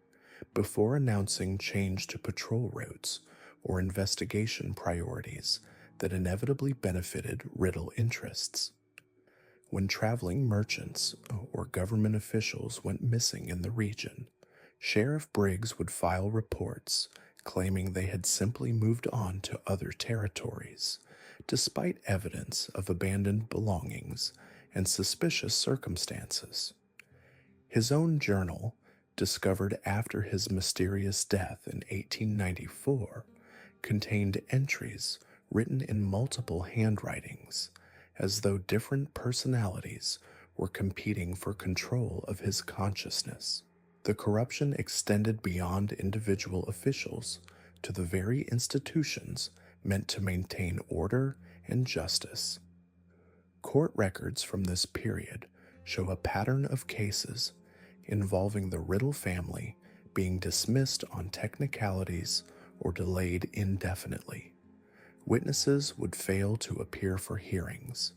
before announcing change to patrol routes or investigation priorities that inevitably benefited Riddle interests. When traveling merchants or government officials went missing in the region, Sheriff Briggs would file reports claiming they had simply moved on to other territories, despite evidence of abandoned belongings and suspicious circumstances. His own journal, discovered after his mysterious death in 1894, contained entries written in multiple handwritings, as though different personalities were competing for control of his consciousness. The corruption extended beyond individual officials to the very institutions meant to maintain order and justice. Court records from this period show a pattern of cases involving the Riddle family being dismissed on technicalities or delayed indefinitely. Witnesses would fail to appear for hearings.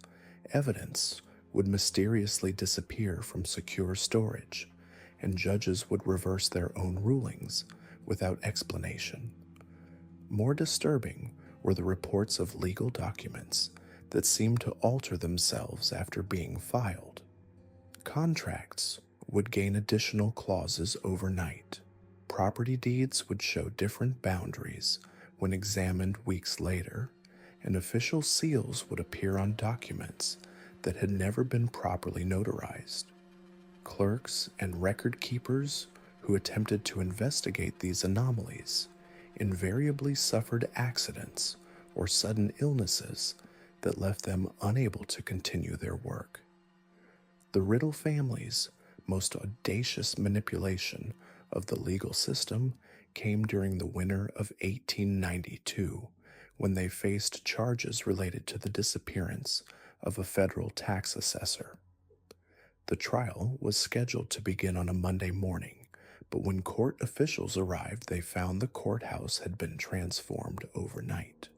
Evidence would mysteriously disappear from secure storage, and judges would reverse their own rulings without explanation. More disturbing were the reports of legal documents that seemed to alter themselves after being filed. Contracts would gain additional clauses overnight. Property deeds would show different boundaries when examined weeks later, and official seals would appear on documents that had never been properly notarized. Clerks and record keepers who attempted to investigate these anomalies invariably suffered accidents or sudden illnesses that left them unable to continue their work. The Riddle family's most audacious manipulation of the legal system came during the winter of 1892, when they faced charges related to the disappearance of a federal tax assessor. The trial was scheduled to begin on a Monday morning, but when court officials arrived, they found the courthouse had been transformed overnight.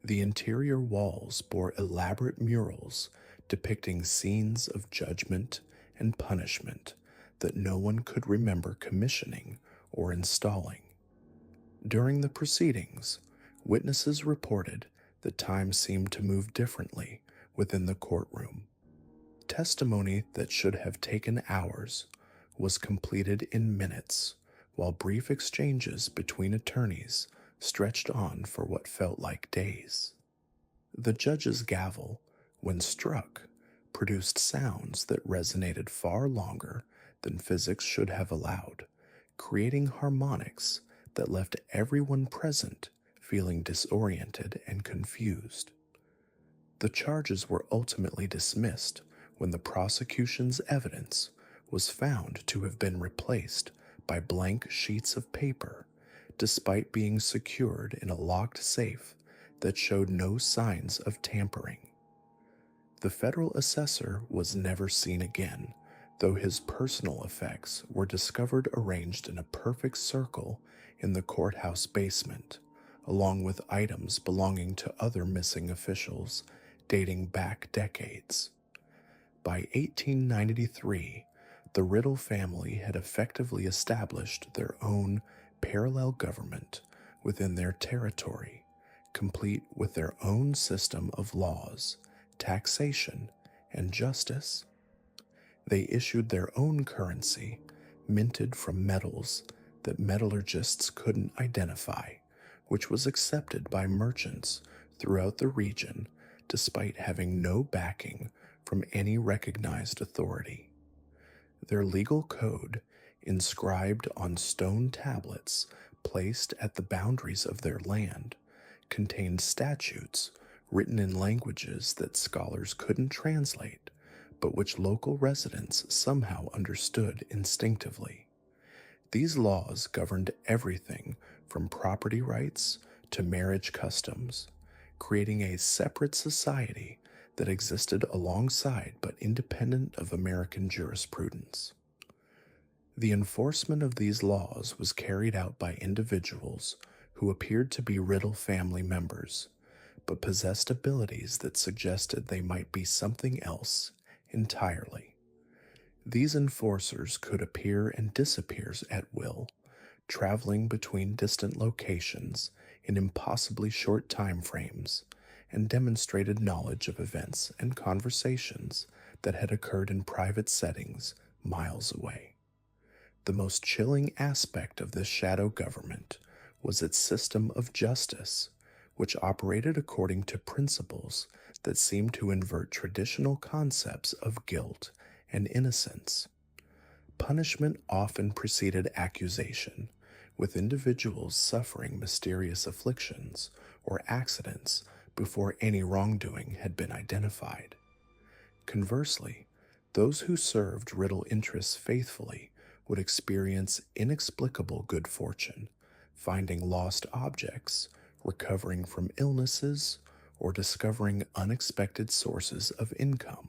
The interior walls bore elaborate murals depicting scenes of judgment and punishment that no one could remember commissioning or installing. During the proceedings, witnesses reported that time seemed to move differently within the courtroom. Testimony that should have taken hours was completed in minutes, while brief exchanges between attorneys stretched on for what felt like days. The judge's gavel, when struck, produced sounds that resonated far longer than physics should have allowed, creating harmonics that left everyone present feeling disoriented and confused. The charges were ultimately dismissed when the prosecution's evidence was found to have been replaced by blank sheets of paper, despite being secured in a locked safe that showed no signs of tampering. The federal assessor was never seen again, though his personal effects were discovered arranged in a perfect circle in the courthouse basement, along with items belonging to other missing officials dating back decades. By 1893, the Riddle family had effectively established their own parallel government within their territory, complete with their own system of laws, taxation, and justice. They issued their own currency, minted from metals that metallurgists couldn't identify, which was accepted by merchants throughout the region despite having no backing from any recognized authority. Their legal code, inscribed on stone tablets placed at the boundaries of their land, contained statutes written in languages that scholars couldn't translate, but which local residents somehow understood instinctively. These laws governed everything from property rights to marriage customs, creating a separate society that existed alongside but independent of American jurisprudence. The enforcement of these laws was carried out by individuals who appeared to be Riddle family members, but possessed abilities that suggested they might be something else entirely. These enforcers could appear and disappear at will, traveling between distant locations in impossibly short time frames, and demonstrated knowledge of events and conversations that had occurred in private settings miles away. The most chilling aspect of this shadow government was its system of justice, which operated according to principles that seemed to invert traditional concepts of guilt and innocence. Punishment often preceded accusation, with individuals suffering mysterious afflictions or accidents before any wrongdoing had been identified. Conversely, those who served Riddle interests faithfully would experience inexplicable good fortune, finding lost objects, recovering from illnesses, or discovering unexpected sources of income.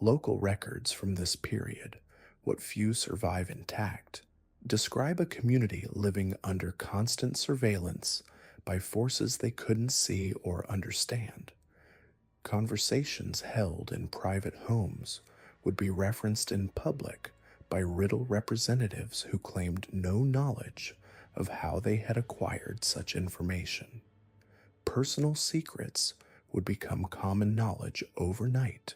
Local records from this period, what few survive intact, describe a community living under constant surveillance by forces they couldn't see or understand. Conversations held in private homes would be referenced in public by Riddle representatives who claimed no knowledge of how they had acquired such information. Personal secrets would become common knowledge overnight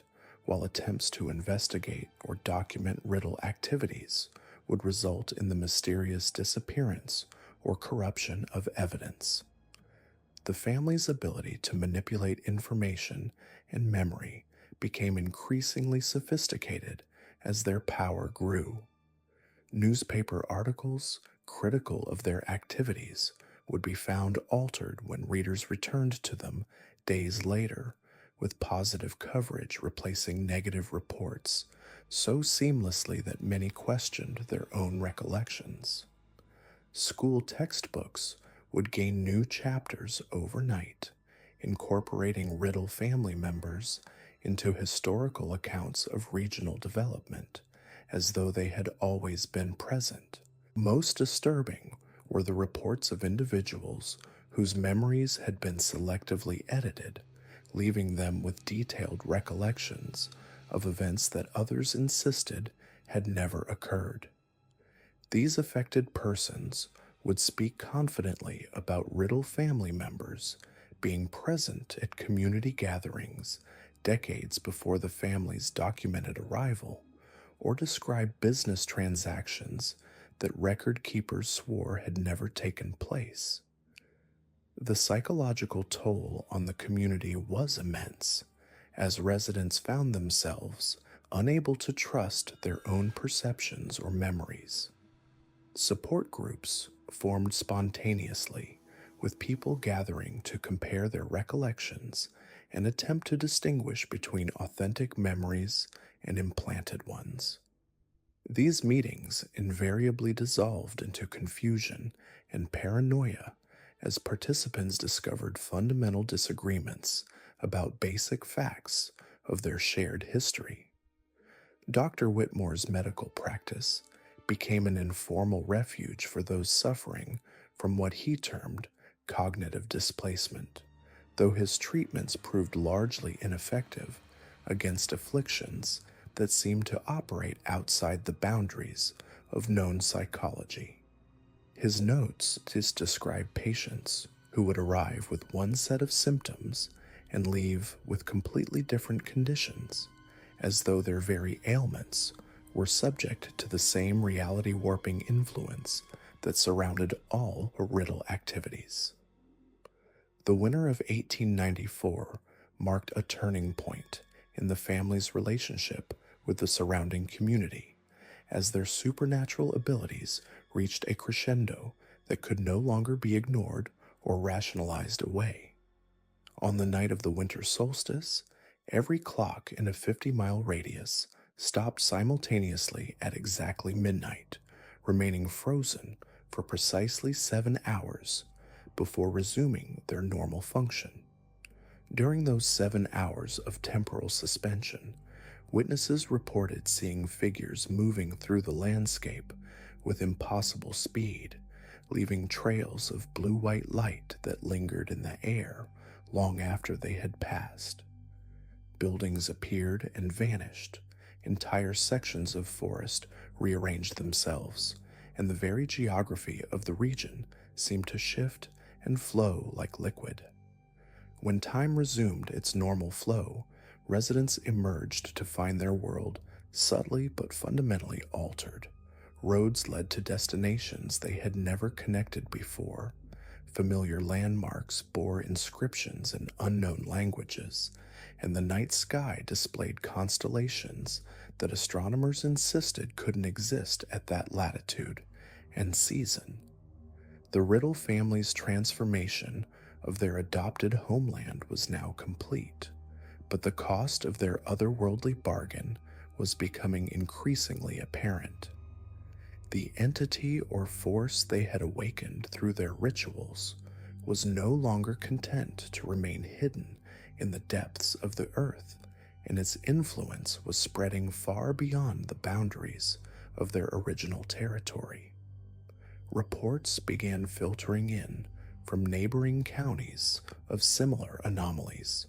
while attempts to investigate or document Riddle activities would result in the mysterious disappearance or corruption of evidence. The family's ability to manipulate information and memory became increasingly sophisticated as their power grew. Newspaper articles critical of their activities would be found altered when readers returned to them days later, with positive coverage replacing negative reports so seamlessly that many questioned their own recollections. School textbooks would gain new chapters overnight, incorporating Riddle family members into historical accounts of regional development, as though they had always been present. Most disturbing were the reports of individuals whose memories had been selectively edited, leaving them with detailed recollections of events that others insisted had never occurred. These affected persons would speak confidently about Riddle family members being present at community gatherings decades before the family's documented arrival, or describe business transactions that record keepers swore had never taken place. The psychological toll on the community was immense, as residents found themselves unable to trust their own perceptions or memories. Support groups formed spontaneously, with people gathering to compare their recollections and attempt to distinguish between authentic memories and implanted ones. These meetings invariably dissolved into confusion and paranoia as participants discovered fundamental disagreements about basic facts of their shared history. Dr. Whitmore's medical practice became an informal refuge for those suffering from what he termed cognitive displacement, though his treatments proved largely ineffective against afflictions that seemed to operate outside the boundaries of known psychology. His notes describe patients who would arrive with one set of symptoms and leave with completely different conditions, as though their very ailments were subject to the same reality-warping influence that surrounded all Riddle activities. The winter of 1894 marked a turning point in the family's relationship with the surrounding community, as their supernatural abilities reached a crescendo that could no longer be ignored or rationalized away. On the night of the winter solstice, every clock in a 50-mile radius stopped simultaneously at exactly midnight, remaining frozen for precisely 7 hours before resuming their normal function. During those 7 hours of temporal suspension, witnesses reported seeing figures moving through the landscape with impossible speed, leaving trails of blue-white light that lingered in the air long after they had passed. Buildings appeared and vanished, entire sections of forest rearranged themselves, and the very geography of the region seemed to shift and flow like liquid. When time resumed its normal flow, residents emerged to find their world subtly but fundamentally altered. Roads led to destinations they had never connected before. Familiar landmarks bore inscriptions in unknown languages, and the night sky displayed constellations that astronomers insisted couldn't exist at that latitude and season. The Riddle family's transformation of their adopted homeland was now complete, but the cost of their otherworldly bargain was becoming increasingly apparent. The entity or force they had awakened through their rituals was no longer content to remain hidden in the depths of the earth, and its influence was spreading far beyond the boundaries of their original territory. Reports began filtering in from neighboring counties of similar anomalies.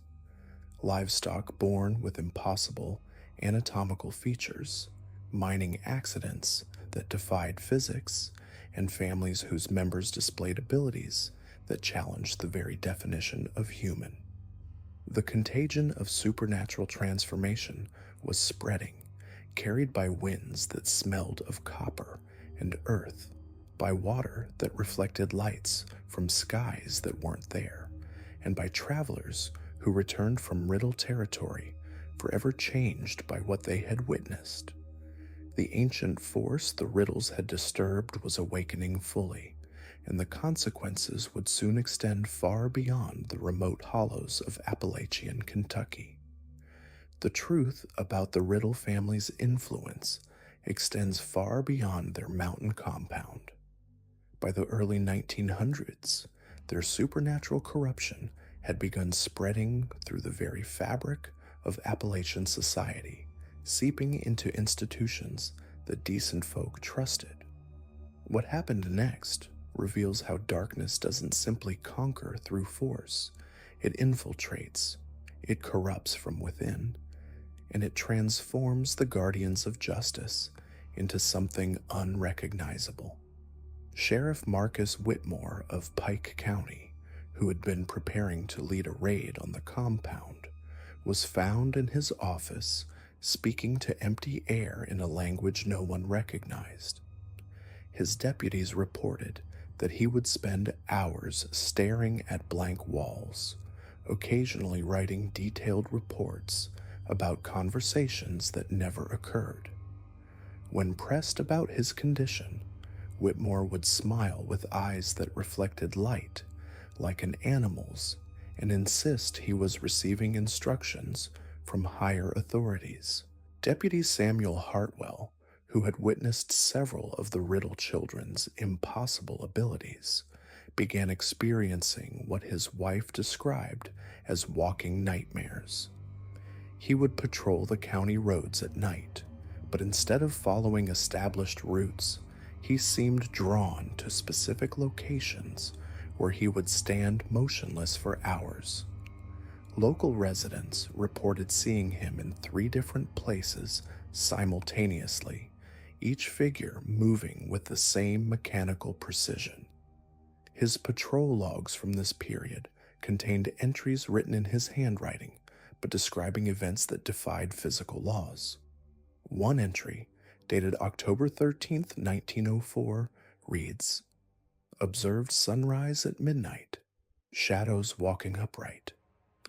Livestock born with impossible anatomical features, mining accidents that defied physics, and families whose members displayed abilities that challenged the very definition of human. The contagion of supernatural transformation was spreading, carried by winds that smelled of copper and earth, by water that reflected lights from skies that weren't there, and by travelers who returned from Riddle territory forever changed by what they had witnessed. The ancient force the Riddles had disturbed was awakening fully, and the consequences would soon extend far beyond the remote hollows of Appalachian Kentucky. The truth about the Riddle family's influence extends far beyond their mountain compound. By the early 1900s, their supernatural corruption had begun spreading through the very fabric of Appalachian society, seeping into institutions that decent folk trusted. What happened next reveals how darkness doesn't simply conquer through force. It infiltrates, it corrupts from within, and it transforms the guardians of justice into something unrecognizable. Sheriff Marcus Whitmore of Pike County, who had been preparing to lead a raid on the compound, was found in his office speaking to empty air in a language no one recognized. His deputies reported that he would spend hours staring at blank walls, occasionally writing detailed reports about conversations that never occurred. When pressed about his condition, Whitmore would smile with eyes that reflected light, like an animal's, and insist he was receiving instructions from higher authorities. Deputy Samuel Hartwell, who had witnessed several of the Riddle children's impossible abilities, began experiencing what his wife described as walking nightmares. He would patrol the county roads at night, but instead of following established routes, he seemed drawn to specific locations where he would stand motionless for hours. Local residents reported seeing him in 3 different places simultaneously, each figure moving with the same mechanical precision. His patrol logs from this period contained entries written in his handwriting, but describing events that defied physical laws. One entry, dated October 13th, 1904, reads, "Observed sunrise at midnight. Shadows walking upright.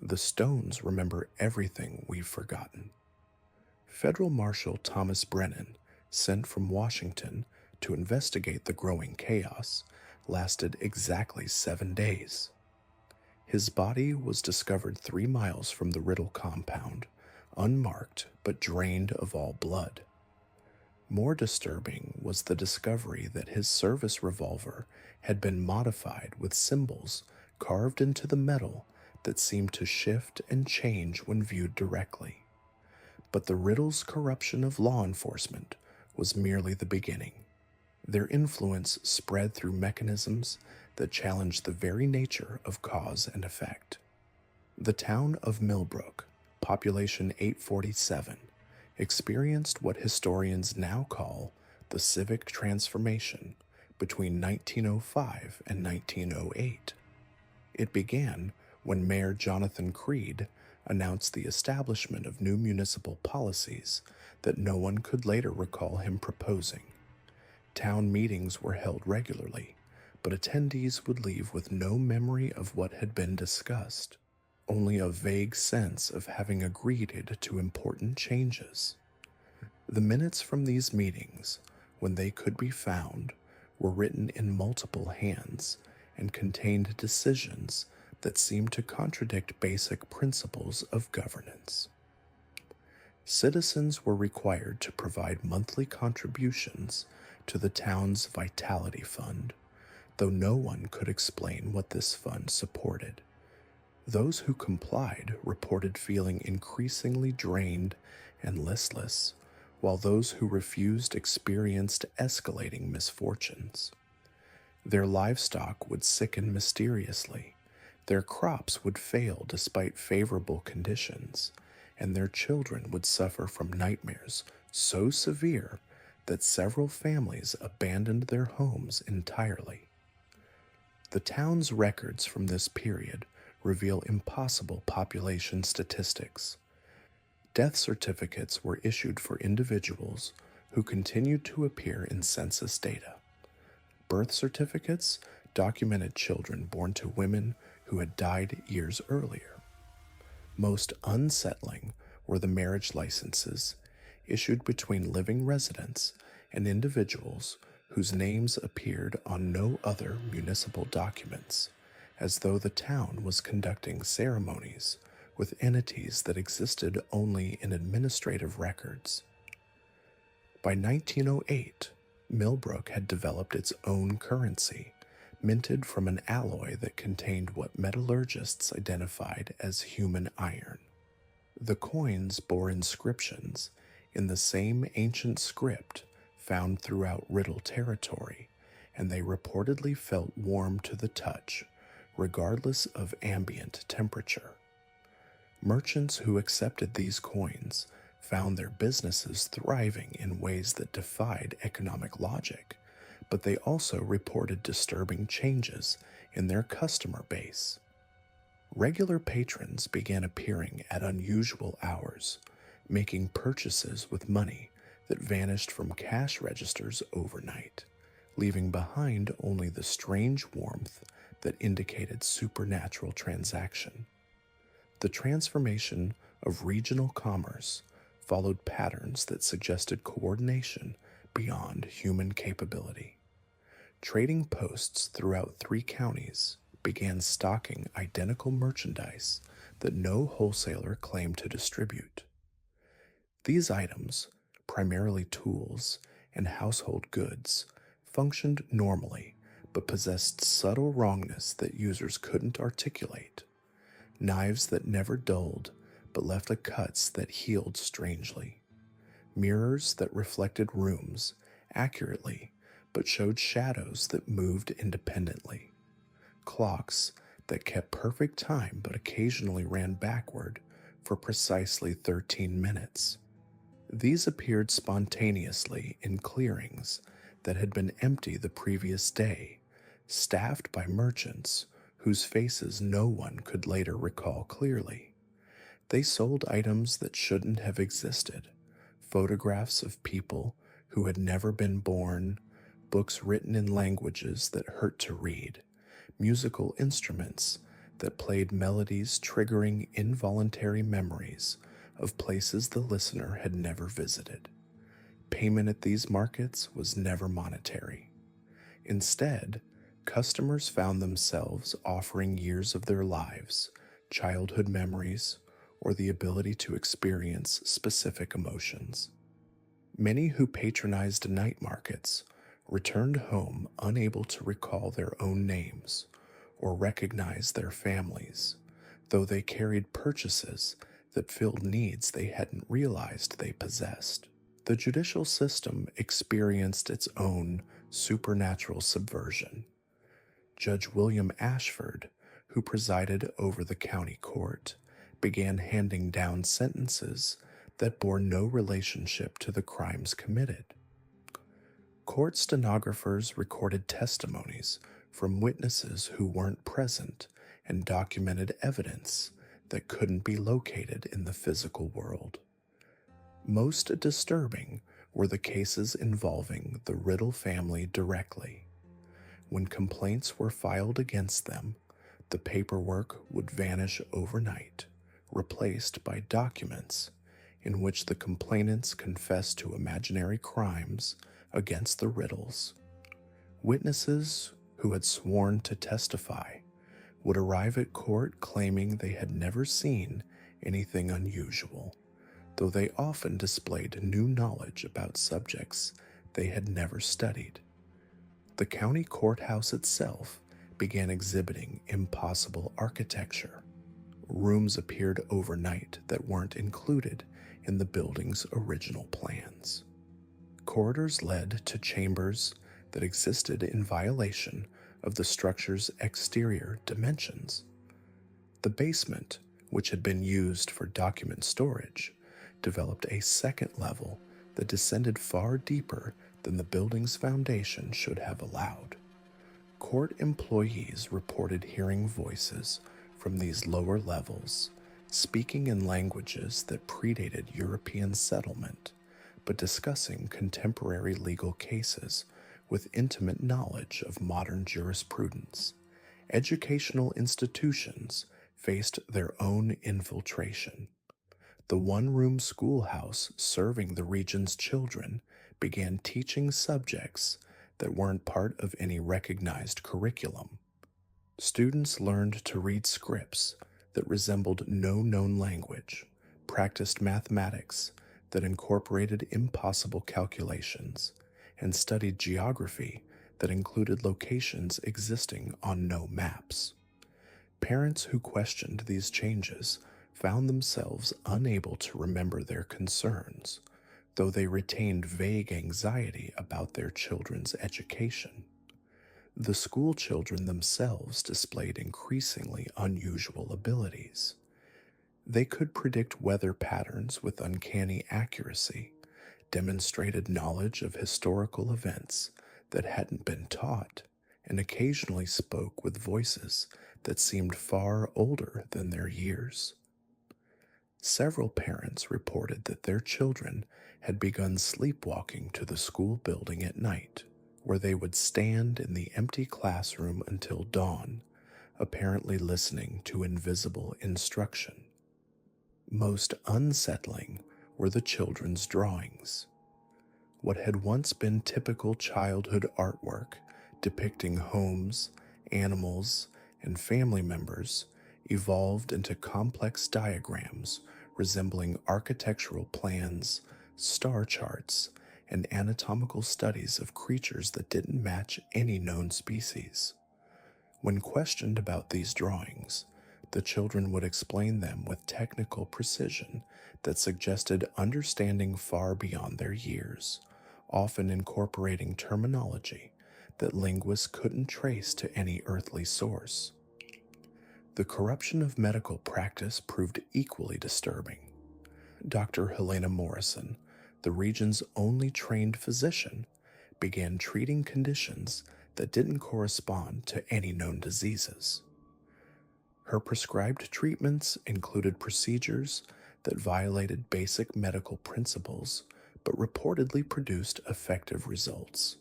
The stones remember everything we've forgotten." Federal Marshal Thomas Brennan, sent from Washington to investigate the growing chaos, lasted exactly 7 days. His body was discovered 3 miles from the Riddle compound, unmarked but drained of all blood. More disturbing was the discovery that his service revolver had been modified with symbols carved into the metal that seemed to shift and change when viewed directly. But the Riddle's corruption of law enforcement was merely the beginning. Their influence spread through mechanisms that challenged the very nature of cause and effect. The town of Millbrook, population 847, experienced what historians now call the Civic transformation between 1905 and 1908. It began when Mayor Jonathan Creed announced the establishment of new municipal policies that no one could later recall him proposing. Town meetings were held regularly, but attendees would leave with no memory of what had been discussed, only a vague sense of having agreed to important changes. The minutes from these meetings, when they could be found, were written in multiple hands and contained decisions that seemed to contradict basic principles of governance. Citizens were required to provide monthly contributions to the town's Vitality Fund, though no one could explain what this fund supported. Those who complied reported feeling increasingly drained and listless, while those who refused experienced escalating misfortunes. Their livestock would sicken mysteriously, their crops would fail despite favorable conditions, and their children would suffer from nightmares so severe that several families abandoned their homes entirely. The town's records from this period reveal impossible population statistics. Death certificates were issued for individuals who continued to appear in census data. Birth certificates documented children born to women who had died years earlier. Most unsettling were the marriage licenses issued between living residents and individuals whose names appeared on no other municipal documents, as though the town was conducting ceremonies with entities that existed only in administrative records. By 1908, Millbrook had developed its own currency, minted from an alloy that contained what metallurgists identified as human iron. The coins bore inscriptions in the same ancient script found throughout Riddle territory, and they reportedly felt warm to the touch, regardless of ambient temperature. Merchants who accepted these coins found their businesses thriving in ways that defied economic logic, but they also reported disturbing changes in their customer base. Regular patrons began appearing at unusual hours, making purchases with money that vanished from cash registers overnight, leaving behind only the strange warmth that indicated supernatural transaction. The transformation of regional commerce followed patterns that suggested coordination beyond human capability. Trading posts throughout 3 counties began stocking identical merchandise that no wholesaler claimed to distribute. These items, primarily tools and household goods, functioned normally but possessed subtle wrongness that users couldn't articulate. Knives that never dulled but left the cuts that healed strangely. Mirrors that reflected rooms accurately but showed shadows that moved independently. Clocks that kept perfect time but occasionally ran backward for precisely 13 minutes. These appeared spontaneously in clearings that had been empty the previous day, staffed by merchants whose faces no one could later recall clearly. They sold items that shouldn't have existed, photographs of people who had never been born, books written in languages that hurt to read, musical instruments that played melodies triggering involuntary memories of places the listener had never visited. Payment at these markets was never monetary. Instead, customers found themselves offering years of their lives, childhood memories, or the ability to experience specific emotions. Many who patronized night markets returned home unable to recall their own names or recognize their families, though they carried purchases that filled needs they hadn't realized they possessed. The judicial system experienced its own supernatural subversion. Judge William Ashford, who presided over the county court, began handing down sentences that bore no relationship to the crimes committed. Court stenographers recorded testimonies from witnesses who weren't present and documented evidence that couldn't be located in the physical world. Most disturbing were the cases involving the Riddle family directly. When complaints were filed against them, the paperwork would vanish overnight, replaced by documents in which the complainants confessed to imaginary crimes against the Riddles. Witnesses who had sworn to testify would arrive at court claiming they had never seen anything unusual, though they often displayed new knowledge about subjects they had never studied. The county courthouse itself began exhibiting impossible architecture. Rooms appeared overnight that weren't included in the building's original plans. Corridors led to chambers that existed in violation of the structure's exterior dimensions. The basement, which had been used for document storage, developed a second level that descended far deeper than the building's foundation should have allowed. Court employees reported hearing voices from these lower levels speaking in languages that predated European settlement, but discussing contemporary legal cases with intimate knowledge of modern jurisprudence. Educational institutions faced their own infiltration. The one-room schoolhouse serving the region's children began teaching subjects that weren't part of any recognized curriculum. Students learned to read scripts that resembled no known language, practiced mathematics that incorporated impossible calculations, and studied geography that included locations existing on no maps. Parents who questioned these changes found themselves unable to remember their concerns, though they retained vague anxiety about their children's education. The school children themselves displayed increasingly unusual abilities. They could predict weather patterns with uncanny accuracy, demonstrated knowledge of historical events that hadn't been taught, and occasionally spoke with voices that seemed far older than their years. Several parents reported that their children had begun sleepwalking to the school building at night, where they would stand in the empty classroom until dawn, apparently listening to invisible instruction. Most unsettling were the children's drawings. What had once been typical childhood artwork depicting homes, animals, and family members evolved into complex diagrams resembling architectural plans, star charts, and anatomical studies of creatures that didn't match any known species. When questioned about these drawings, the children would explain them with technical precision that suggested understanding far beyond their years, often incorporating terminology that linguists couldn't trace to any earthly source. The corruption of medical practice proved equally disturbing. Dr. Helena Morrison, the region's only trained physician, began treating conditions that didn't correspond to any known diseases. Her prescribed treatments included procedures that violated basic medical principles but reportedly produced effective results.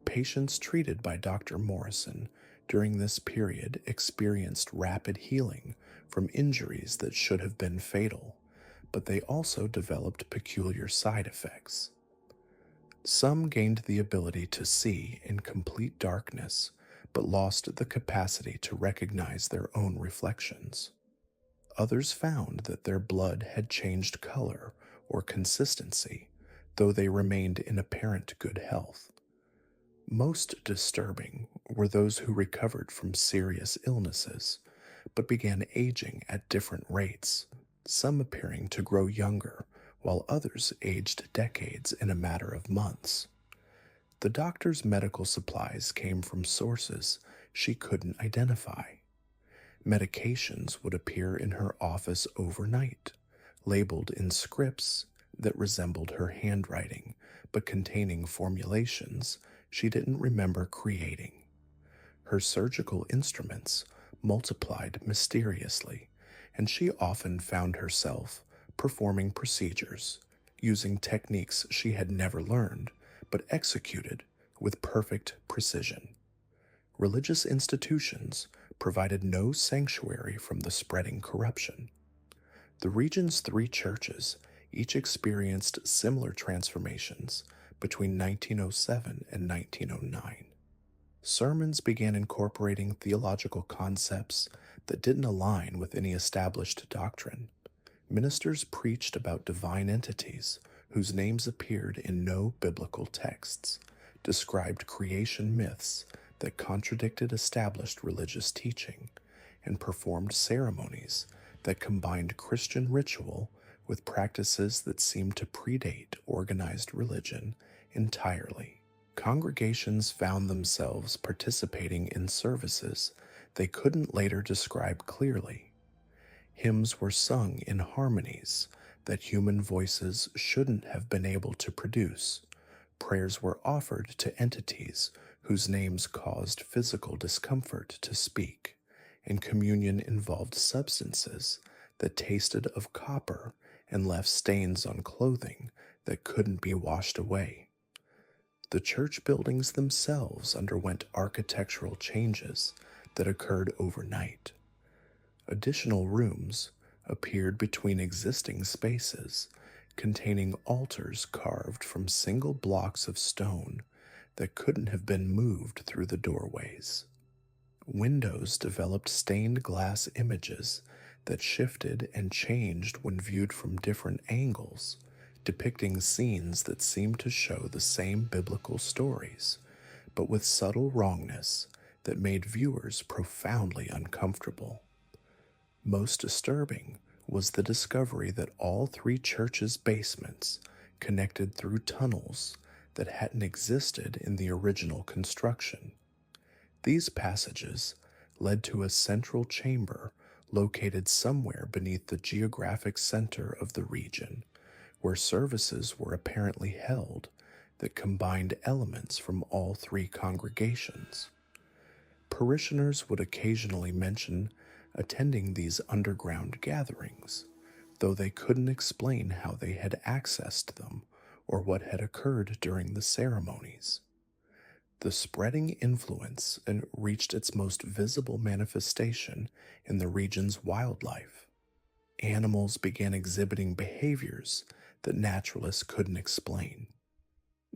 Patients treated by Dr. Morrison during this period experienced rapid healing from injuries that should have been fatal, but they also developed peculiar side effects. Some gained the ability to see in complete darkness, but lost the capacity to recognize their own reflections. Others found that their blood had changed color or consistency, though they remained in apparent good health. Most disturbing were those who recovered from serious illnesses, but began aging at different rates, some appearing to grow younger, while others aged decades in a matter of months. The doctor's medical supplies came from sources she couldn't identify. Medications would appear in her office overnight, labeled in scripts that resembled her handwriting, but containing formulations she didn't remember creating. Her surgical instruments multiplied mysteriously, and she often found herself performing procedures using techniques she had never learned but executed with perfect precision. Religious institutions provided no sanctuary from the spreading corruption. The region's 3 churches each experienced similar transformations between 1907 and 1909. Sermons began incorporating theological concepts that didn't align with any established doctrine. Ministers preached about divine entities whose names appeared in no biblical texts, described creation myths that contradicted established religious teaching, and performed ceremonies that combined Christian ritual with practices that seemed to predate organized religion entirely. Congregations found themselves participating in services they couldn't later describe clearly. Hymns were sung in harmonies that human voices shouldn't have been able to produce. Prayers were offered to entities whose names caused physical discomfort to speak, and communion involved substances that tasted of copper and left stains on clothing that couldn't be washed away. The church buildings themselves underwent architectural changes that occurred overnight. Additional rooms appeared between existing spaces, containing altars carved from single blocks of stone that couldn't have been moved through the doorways. Windows developed stained glass images that shifted and changed when viewed from different angles, depicting scenes that seemed to show the same biblical stories, but with subtle wrongness that made viewers profoundly uncomfortable. Most disturbing was the discovery that all three churches' basements connected through tunnels that hadn't existed in the original construction. These passages led to a central chamber located somewhere beneath the geographic center of the region, where services were apparently held that combined elements from all three congregations. Parishioners would occasionally mention attending these underground gatherings, though they couldn't explain how they had accessed them or what had occurred during the ceremonies. The spreading influence reached its most visible manifestation in the region's wildlife. Animals began exhibiting behaviors that naturalists couldn't explain.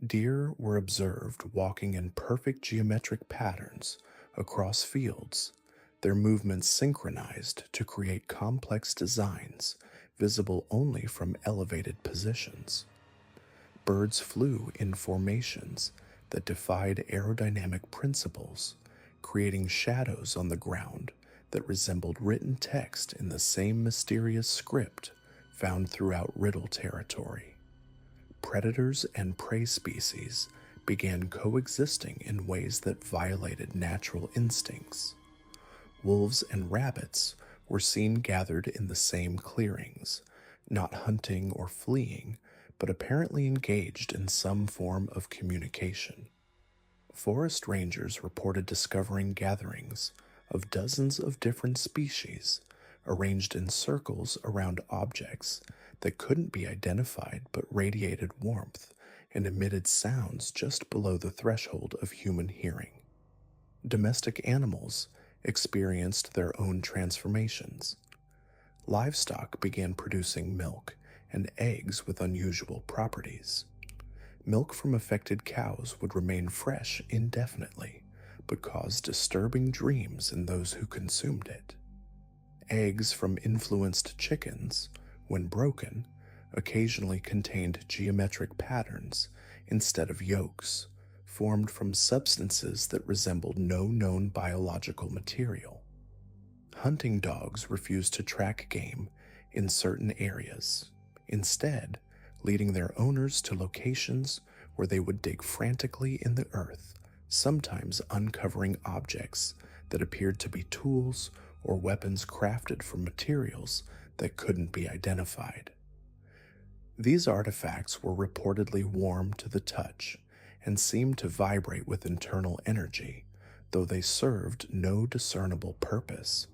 Deer were observed walking in perfect geometric patterns across fields, their movements synchronized to create complex designs visible only from elevated positions. Birds flew in formations that defied aerodynamic principles, creating shadows on the ground that resembled written text in the same mysterious script found throughout Riddle territory. Predators and prey species began coexisting in ways that violated natural instincts. Wolves and rabbits were seen gathered in the same clearings, not hunting or fleeing, but apparently engaged in some form of communication. Forest rangers reported discovering gatherings of dozens of different species arranged in circles around objects that couldn't be identified but radiated warmth and emitted sounds just below the threshold of human hearing. Domestic animals experienced their own transformations. Livestock began producing milk and eggs with unusual properties. Milk from affected cows would remain fresh indefinitely, but cause disturbing dreams in those who consumed it. Eggs from influenced chickens, when broken, occasionally contained geometric patterns instead of yolks, formed from substances that resembled no known biological material. Hunting dogs refused to track game in certain areas, instead leading their owners to locations where they would dig frantically in the earth, sometimes uncovering objects that appeared to be tools or weapons crafted from materials that couldn't be identified. These artifacts were reportedly warm to the touch and seemed to vibrate with internal energy, though they served no discernible purpose.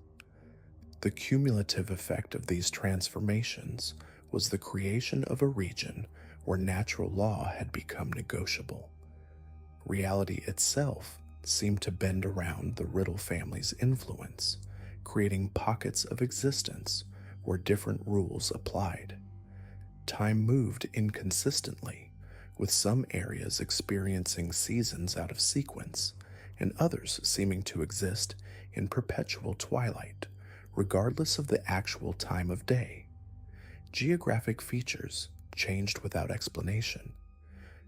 The cumulative effect of these transformations was the creation of a region where natural law had become negotiable. Reality itself seemed to bend around the Riddle family's influence, creating pockets of existence where different rules applied. Time moved inconsistently, with some areas experiencing seasons out of sequence, and others seeming to exist in perpetual twilight, regardless of the actual time of day. Geographic features changed without explanation.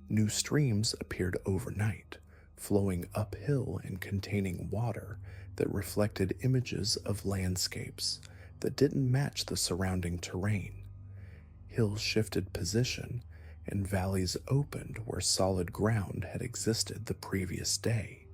New streams appeared overnight, flowing uphill and containing water that reflected images of landscapes that didn't match the surrounding terrain. Hills shifted position, and valleys opened where solid ground had existed the previous day.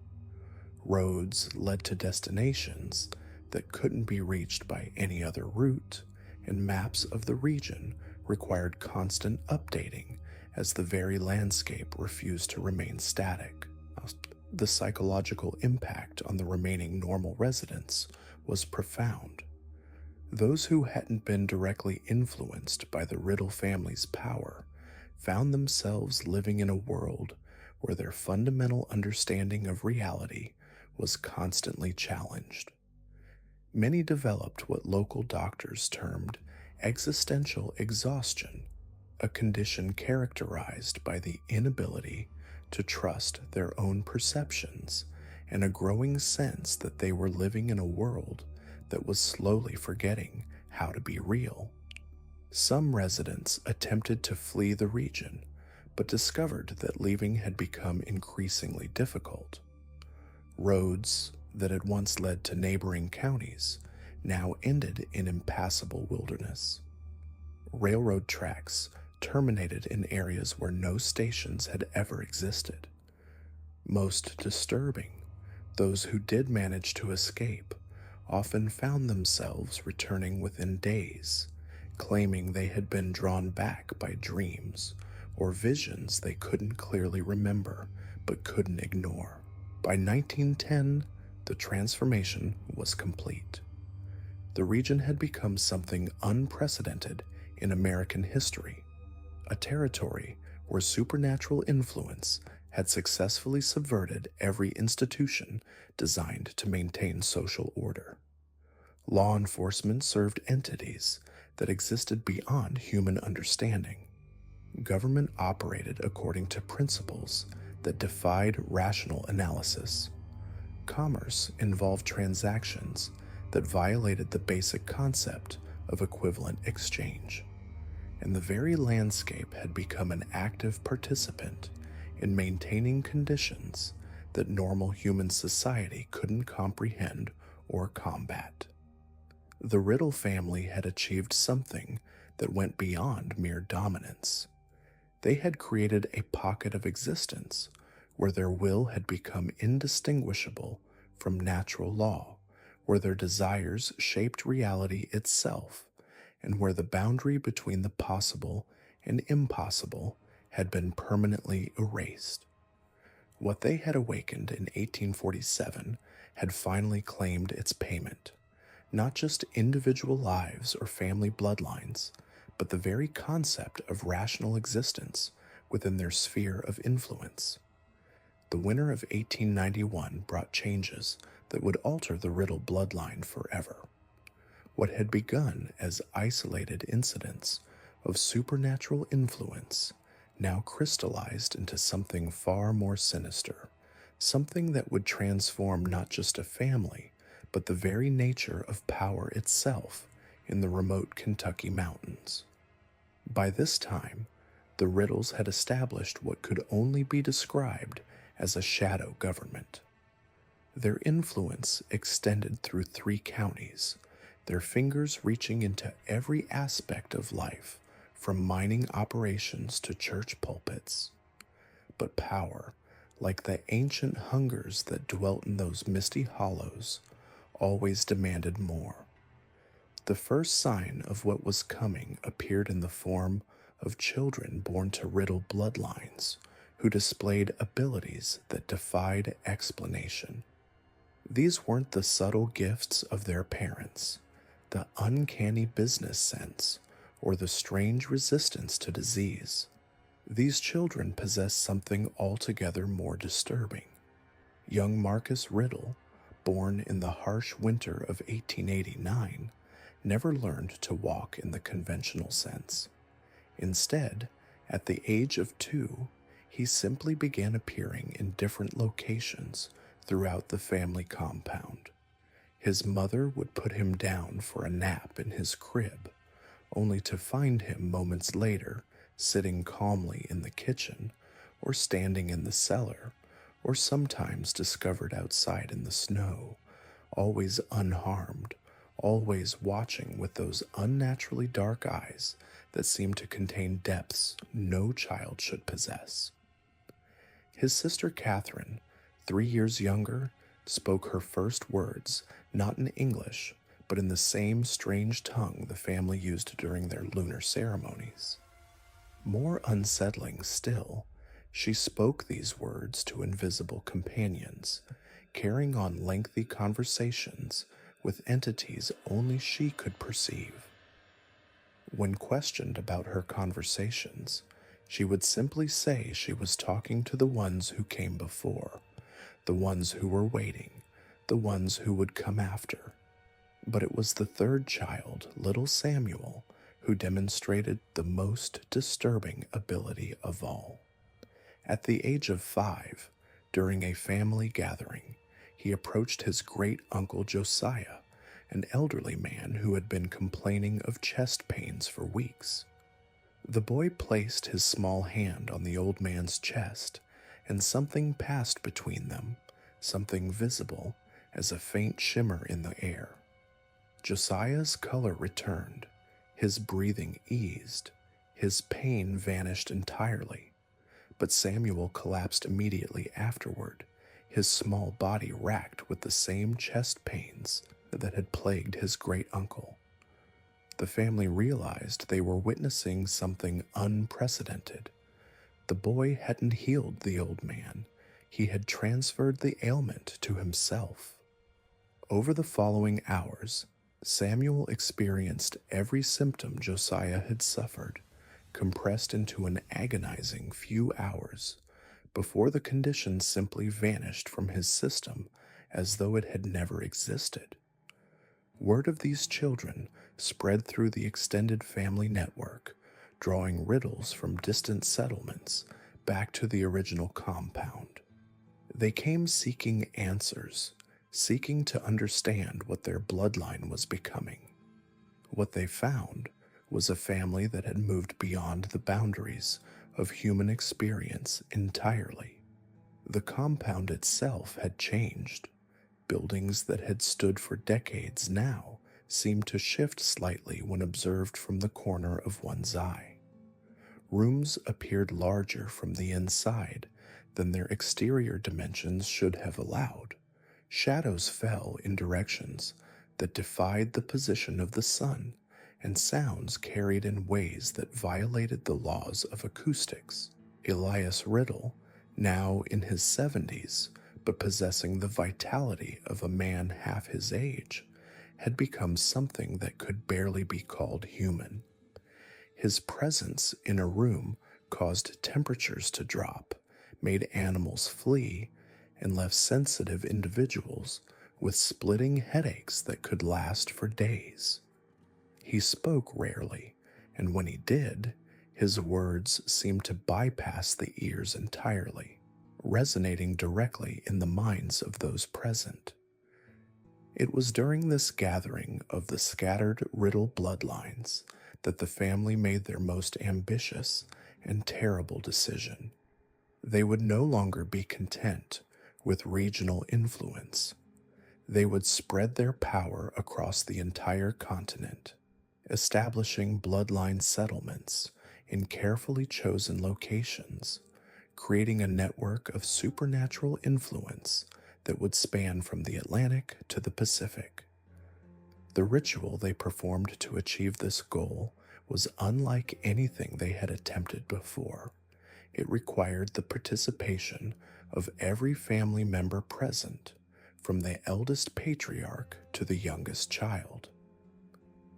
Roads led to destinations that couldn't be reached by any other route, and maps of the region required constant updating as the very landscape refused to remain static. The psychological impact on the remaining normal residents was profound. Those who hadn't been directly influenced by the Riddle family's power found themselves living in a world where their fundamental understanding of reality was constantly challenged. Many developed what local doctors termed existential exhaustion, a condition characterized by the inability to trust their own perceptions and a growing sense that they were living in a world that was slowly forgetting how to be real. Some residents attempted to flee the region, but discovered that leaving had become increasingly difficult. Roads that had once led to neighboring counties now ended in impassable wilderness. Railroad tracks terminated in areas where no stations had ever existed. Most disturbing, those who did manage to escape often found themselves returning within days, claiming they had been drawn back by dreams or visions they couldn't clearly remember but couldn't ignore. By 1910, the transformation was complete. The region had become something unprecedented in American history, a territory where supernatural influence had successfully subverted every institution designed to maintain social order. Law enforcement served entities that existed beyond human understanding. Government operated according to principles that defied rational analysis. Commerce involved transactions that violated the basic concept of equivalent exchange. And the very landscape had become an active participant in maintaining conditions that normal human society couldn't comprehend or combat. The Riddle family had achieved something that went beyond mere dominance. They had created a pocket of existence where their will had become indistinguishable from natural law, where their desires shaped reality itself, and where the boundary between the possible and impossible had been permanently erased. What they had awakened in 1847 had finally claimed its payment, not just individual lives or family bloodlines, but the very concept of rational existence within their sphere of influence. The winter of 1891 brought changes that would alter the Riddle bloodline forever. What had begun as isolated incidents of supernatural influence now crystallized into something far more sinister, something that would transform not just a family, but the very nature of power itself in the remote Kentucky mountains. By this time, the Riddles had established what could only be described as a shadow government. Their influence extended through 3 counties, their fingers reaching into every aspect of life, from mining operations to church pulpits. But power, like the ancient hungers that dwelt in those misty hollows, always demanded more. The first sign of what was coming appeared in the form of children born to Riddle bloodlines who displayed abilities that defied explanation. These weren't the subtle gifts of their parents, the uncanny business sense, or the strange resistance to disease. These children possessed something altogether more disturbing. Young Marcus Riddle, born in the harsh winter of 1889, never learned to walk in the conventional sense. Instead, at the age of 2, he simply began appearing in different locations throughout the family compound. His mother would put him down for a nap in his crib, only to find him moments later sitting calmly in the kitchen, or standing in the cellar, or sometimes discovered outside in the snow, always unharmed, always watching with those unnaturally dark eyes that seemed to contain depths no child should possess. His sister Catherine, 3 years younger, spoke her first words not in English, but in the same strange tongue the family used during their lunar ceremonies. More unsettling still, she spoke these words to invisible companions, carrying on lengthy conversations with entities only she could perceive. When questioned about her conversations, she would simply say she was talking to the ones who came before, the ones who were waiting, the ones who would come after. But it was the third child, little Samuel, who demonstrated the most disturbing ability of all. At the age of 5, during a family gathering, he approached his great-uncle Josiah, an elderly man who had been complaining of chest pains for weeks. The boy placed his small hand on the old man's chest, and something passed between them, something visible as a faint shimmer in the air. Josiah's color returned, his breathing eased, his pain vanished entirely. But Samuel collapsed immediately afterward, his small body racked with the same chest pains that had plagued his great-uncle. The family realized they were witnessing something unprecedented. The boy hadn't healed the old man, he had transferred the ailment to himself. Over the following hours, Samuel experienced every symptom Josiah had suffered, compressed into an agonizing few hours, before the condition simply vanished from his system as though it had never existed. Word of these children spread through the extended family network, drawing riddles from distant settlements back to the original compound. They came seeking answers, seeking to understand what their bloodline was becoming. What they found was a family that had moved beyond the boundaries of human experience entirely. The compound itself had changed. Buildings that had stood for decades now seemed to shift slightly when observed from the corner of one's eye. Rooms appeared larger from the inside than their exterior dimensions should have allowed. Shadows fell in directions that defied the position of the sun, and sounds carried in ways that violated the laws of acoustics. Elias Riddle, now in his 70s, but possessing the vitality of a man half his age, had become something that could barely be called human. His presence in a room caused temperatures to drop, made animals flee, and left sensitive individuals with splitting headaches that could last for days. He spoke rarely, and when he did, his words seemed to bypass the ears entirely, resonating directly in the minds of those present. It was during this gathering of the scattered Riddle bloodlines that the family made their most ambitious and terrible decision. They would no longer be content with regional influence. They would spread their power across the entire continent, establishing bloodline settlements in carefully chosen locations, creating a network of supernatural influence that would span from the Atlantic to the Pacific. The ritual they performed to achieve this goal was unlike anything they had attempted before. It required the participation of every family member present, from the eldest patriarch to the youngest child.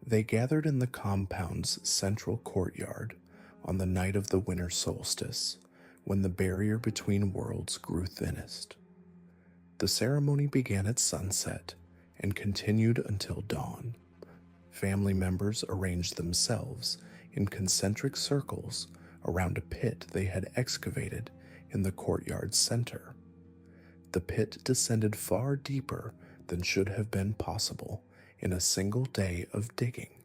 They gathered in the compound's central courtyard on the night of the winter solstice, when the barrier between worlds grew thinnest. The ceremony began at sunset and continued until dawn. Family members arranged themselves in concentric circles around a pit they had excavated in the courtyard's center. The pit descended far deeper than should have been possible in a single day of digging,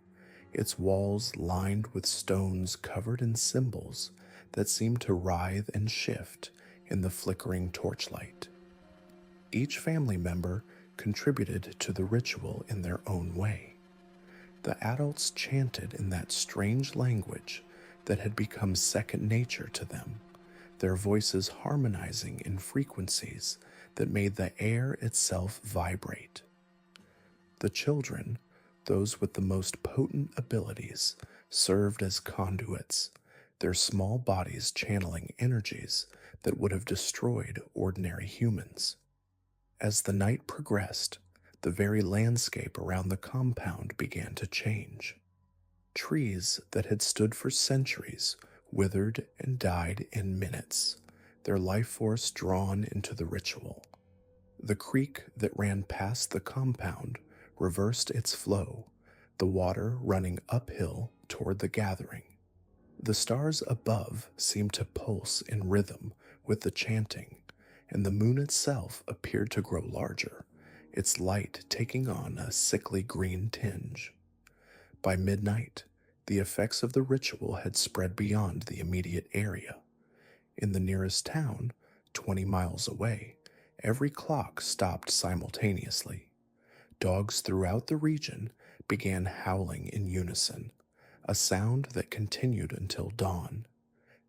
its walls lined with stones covered in symbols that seemed to writhe and shift in the flickering torchlight. Each family member contributed to the ritual in their own way. The adults chanted in that strange language that had become second nature to them, their voices harmonizing in frequencies that made the air itself vibrate. The children, those with the most potent abilities, served as conduits, their small bodies channeling energies that would have destroyed ordinary humans. As the night progressed, the very landscape around the compound began to change. Trees that had stood for centuries withered and died in minutes, their life force drawn into the ritual. The creek that ran past the compound reversed its flow, the water running uphill toward the gathering. The stars above seemed to pulse in rhythm with the chanting, and the moon itself appeared to grow larger, its light taking on a sickly green tinge. By midnight, the effects of the ritual had spread beyond the immediate area. In the nearest town, 20 miles away, every clock stopped simultaneously. Dogs throughout the region began howling in unison, a sound that continued until dawn.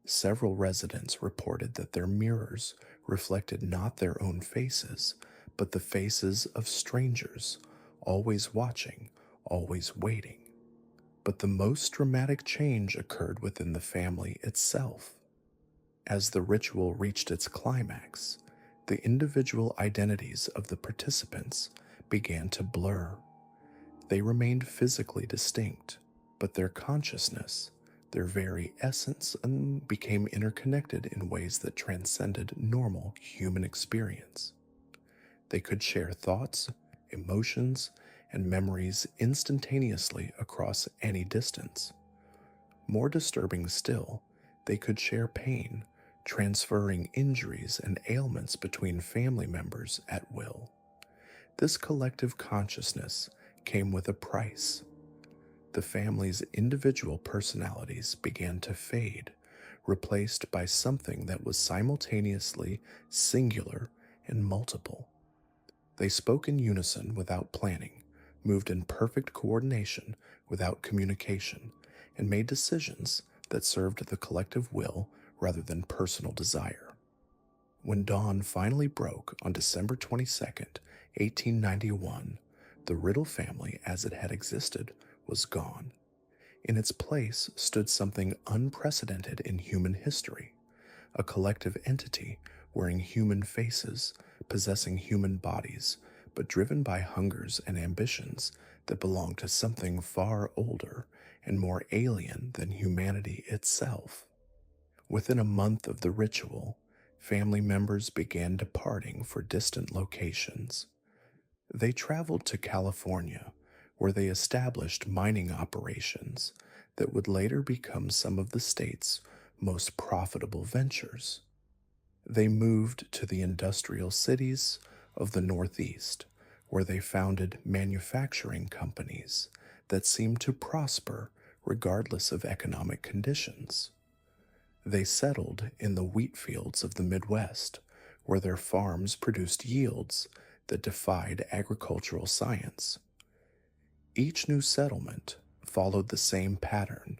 Several residents reported that their mirrors reflected not their own faces, but the faces of strangers, always watching, always waiting. But the most dramatic change occurred within the family itself. As the ritual reached its climax, the individual identities of the participants began to blur. They remained physically distinct, but their consciousness, their very essence, became interconnected in ways that transcended normal human experience. They could share thoughts, emotions, and memories instantaneously across any distance. More disturbing still, they could share pain, transferring injuries and ailments between family members at will. This collective consciousness came with a price. The family's individual personalities began to fade, replaced by something that was simultaneously singular and multiple. They spoke in unison without planning, moved in perfect coordination without communication, and made decisions that served the collective will rather than personal desire. When dawn finally broke on December 22nd, 1891, the Riddle family as it had existed was gone. In its place stood something unprecedented in human history, a collective entity wearing human faces, possessing human bodies, but driven by hungers and ambitions that belonged to something far older and more alien than humanity itself. Within a month of the ritual, family members began departing for distant locations. They traveled to California, where they established mining operations that would later become some of the state's most profitable ventures. They moved to the industrial cities of the Northeast, where they founded manufacturing companies that seemed to prosper regardless of economic conditions. They settled in the wheat fields of the Midwest, where their farms produced yields that defied agricultural science. Each new settlement followed the same pattern.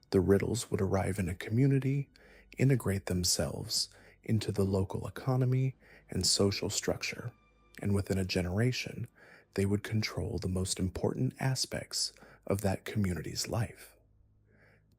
The Riddles would arrive in a community, integrate themselves into the local economy and social structure, and within a generation, they would control the most important aspects of that community's life.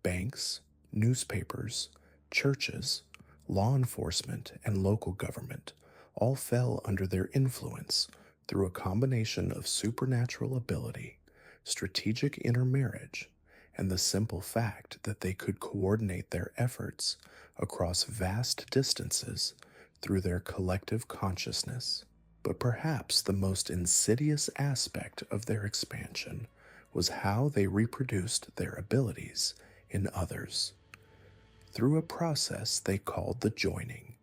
Banks, newspapers, churches, law enforcement, and local government all fell under their influence through a combination of supernatural ability, strategic intermarriage, and the simple fact that they could coordinate their efforts across vast distances through their collective consciousness. But perhaps the most insidious aspect of their expansion was how they reproduced their abilities in others. Through a process they called the joining,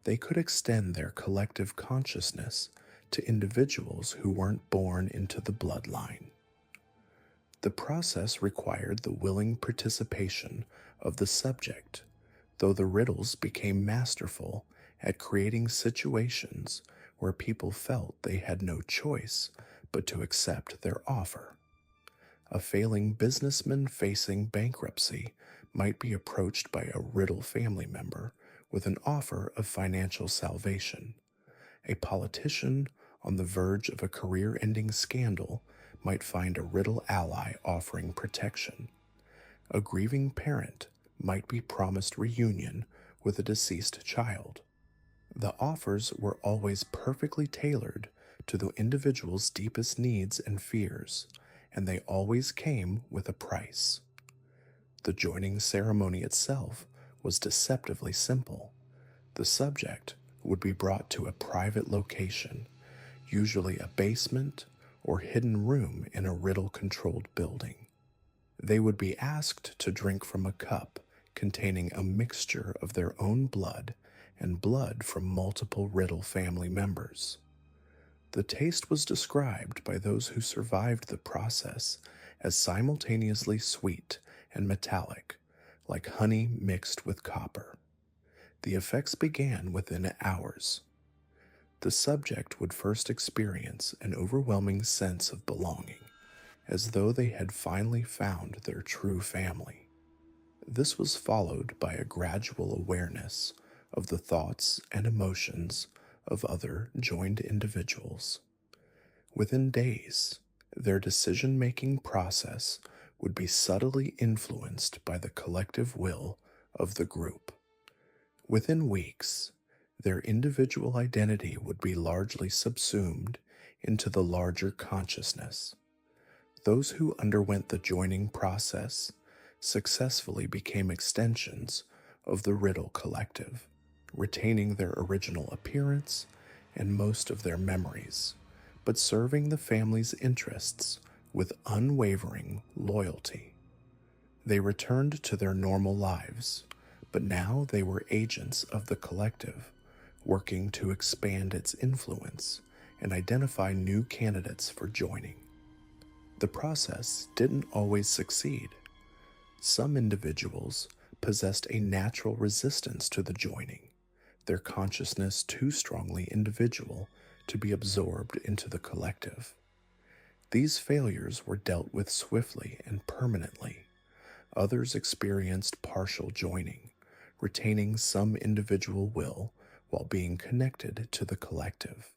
they could extend their collective consciousness to individuals who weren't born into the bloodline. The process required the willing participation of the subject, though the Riddles became masterful at creating situations where people felt they had no choice but to accept their offer. A failing businessman facing bankruptcy might be approached by a Riddle family member with an offer of financial salvation. A politician on the verge of a career-ending scandal might find a Riddle ally offering protection. A grieving parent might be promised reunion with a deceased child. The offers were always perfectly tailored to the individual's deepest needs and fears, and they always came with a price. The joining ceremony itself was deceptively simple. The subject would be brought to a private location, usually a basement or hidden room in a Riddle-controlled building. They would be asked to drink from a cup containing a mixture of their own blood and blood from multiple Riddle family members. The taste was described by those who survived the process as simultaneously sweet and metallic, like honey mixed with copper. The effects began within hours. The subject would first experience an overwhelming sense of belonging, as though they had finally found their true family. This was followed by a gradual awareness of the thoughts and emotions of other joined individuals. Within days, their decision-making process would be subtly influenced by the collective will of the group. Within weeks, their individual identity would be largely subsumed into the larger consciousness. Those who underwent the joining process successfully became extensions of the Riddle collective, retaining their original appearance and most of their memories, but serving the family's interests with unwavering loyalty. They returned to their normal lives, but now they were agents of the collective, working to expand its influence and identify new candidates for joining. The process didn't always succeed. Some individuals possessed a natural resistance to the joining, their consciousness too strongly individual to be absorbed into the collective. These failures were dealt with swiftly and permanently. Others experienced partial joining, retaining some individual will while being connected to the collective.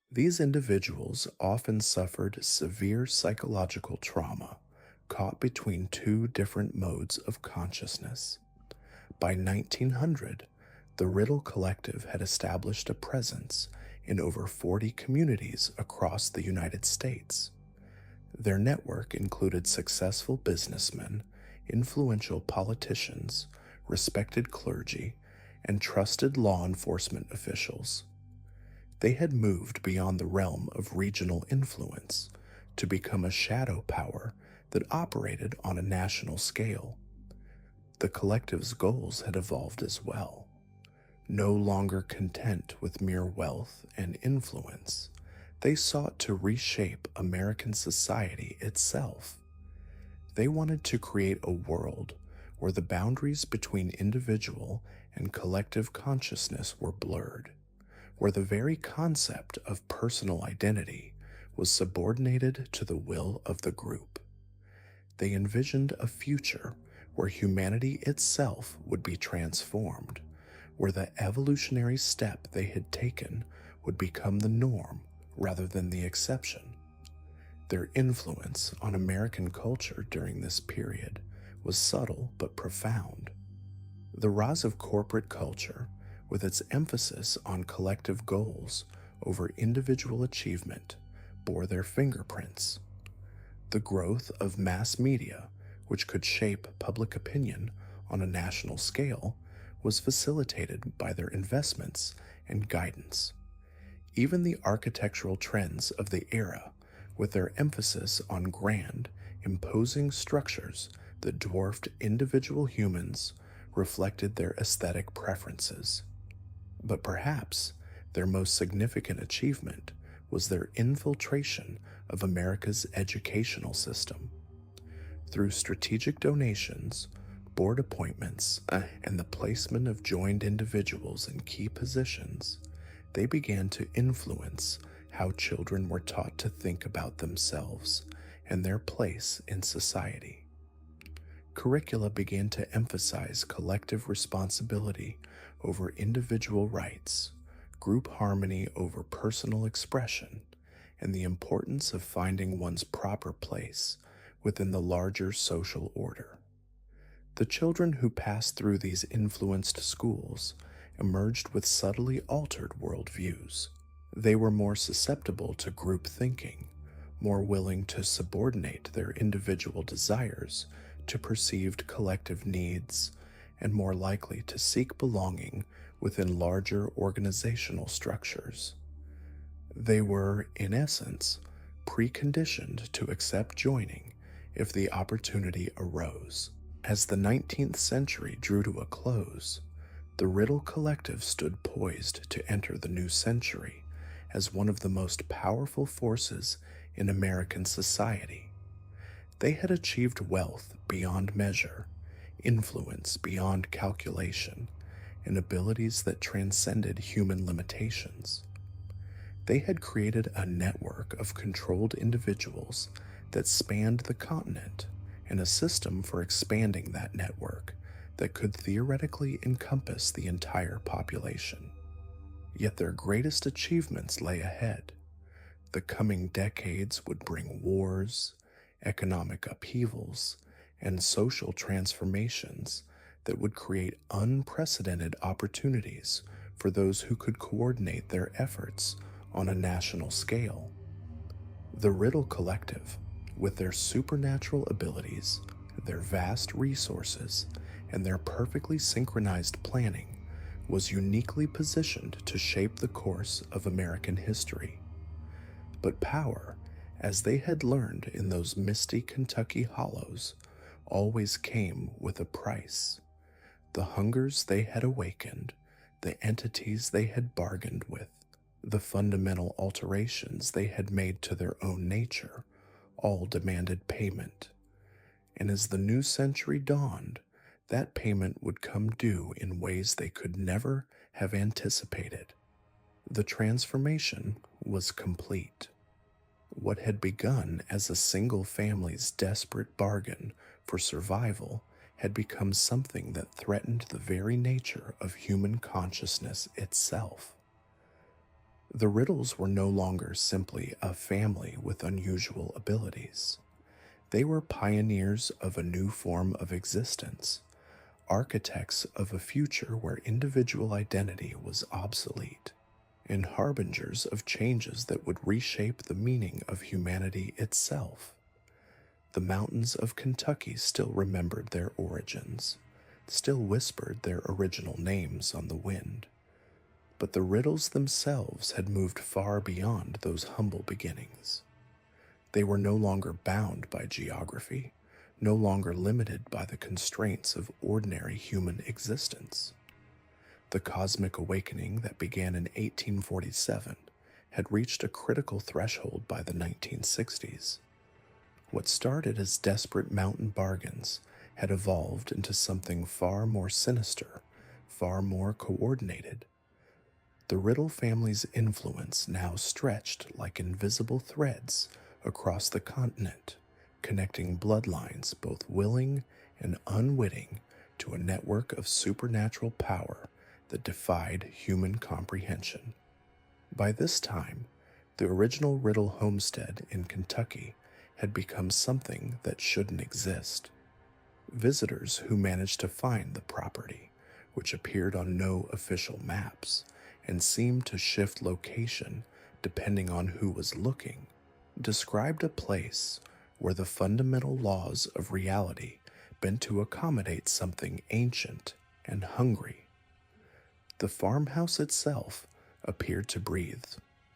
These individuals often suffered severe psychological trauma, caught between two different modes of consciousness. By 1900, the Riddle Collective had established a presence in over 40 communities across the United States. Their network included successful businessmen, influential politicians, respected clergy, and trusted law enforcement officials. They had moved beyond the realm of regional influence to become a shadow power that operated on a national scale. The collective's goals had evolved as well. No longer content with mere wealth and influence, they sought to reshape American society itself. They wanted to create a world where the boundaries between individual and collective consciousness were blurred, where the very concept of personal identity was subordinated to the will of the group. They envisioned a future where humanity itself would be transformed, where the evolutionary step they had taken would become the norm rather than the exception. Their influence on American culture during this period was subtle but profound. The rise of corporate culture, with its emphasis on collective goals over individual achievement, bore their fingerprints. The growth of mass media, which could shape public opinion on a national scale, was facilitated by their investments and guidance. Even the architectural trends of the era, with their emphasis on grand, imposing structures that dwarfed individual humans, reflected their aesthetic preferences. But perhaps their most significant achievement was their infiltration of America's educational system. Through strategic donations, board appointments, and the placement of joined individuals in key positions, they began to influence how children were taught to think about themselves and their place in society. Curricula began to emphasize collective responsibility over individual rights, group harmony over personal expression, and the importance of finding one's proper place within the larger social order. The children who passed through these influenced schools emerged with subtly altered worldviews. They were more susceptible to group thinking, more willing to subordinate their individual desires to perceived collective needs, and more likely to seek belonging within larger organizational structures. They were, in essence, preconditioned to accept joining if the opportunity arose. As the 19th century drew to a close, the Riddle Collective stood poised to enter the new century as one of the most powerful forces in American society. They had achieved wealth beyond measure, influence beyond calculation, and abilities that transcended human limitations. They had created a network of controlled individuals that spanned the continent and a system for expanding that network that could theoretically encompass the entire population. Yet their greatest achievements lay ahead. The coming decades would bring wars, economic upheavals, and social transformations that would create unprecedented opportunities for those who could coordinate their efforts on a national scale. The Riddle Collective, with their supernatural abilities, their vast resources, and their perfectly synchronized planning, was uniquely positioned to shape the course of American history. But power, as they had learned in those misty Kentucky hollows, always came with a price. The hungers they had awakened, the entities they had bargained with, the fundamental alterations they had made to their own nature, all demanded payment. And as the new century dawned, that payment would come due in ways they could never have anticipated. The transformation was complete. What had begun as a single family's desperate bargain for survival had become something that threatened the very nature of human consciousness itself. The Riddles were no longer simply a family with unusual abilities. They were pioneers of a new form of existence, architects of a future where individual identity was obsolete, and harbingers of changes that would reshape the meaning of humanity itself. The mountains of Kentucky still remembered their origins, still whispered their original names on the wind, but the Riddles themselves had moved far beyond those humble beginnings. They were no longer bound by geography, no longer limited by the constraints of ordinary human existence. The cosmic awakening that began in 1847 had reached a critical threshold by the 1960s. What started as desperate mountain bargains had evolved into something far more sinister, far more coordinated. The Riddle family's influence now stretched like invisible threads across the continent, connecting bloodlines both willing and unwitting to a network of supernatural power that defied human comprehension. By this time, the original Riddle homestead in Kentucky had become something that shouldn't exist. Visitors who managed to find the property, which appeared on no official maps and seemed to shift location depending on who was looking, described a place where the fundamental laws of reality bent to accommodate something ancient and hungry. The farmhouse itself appeared to breathe,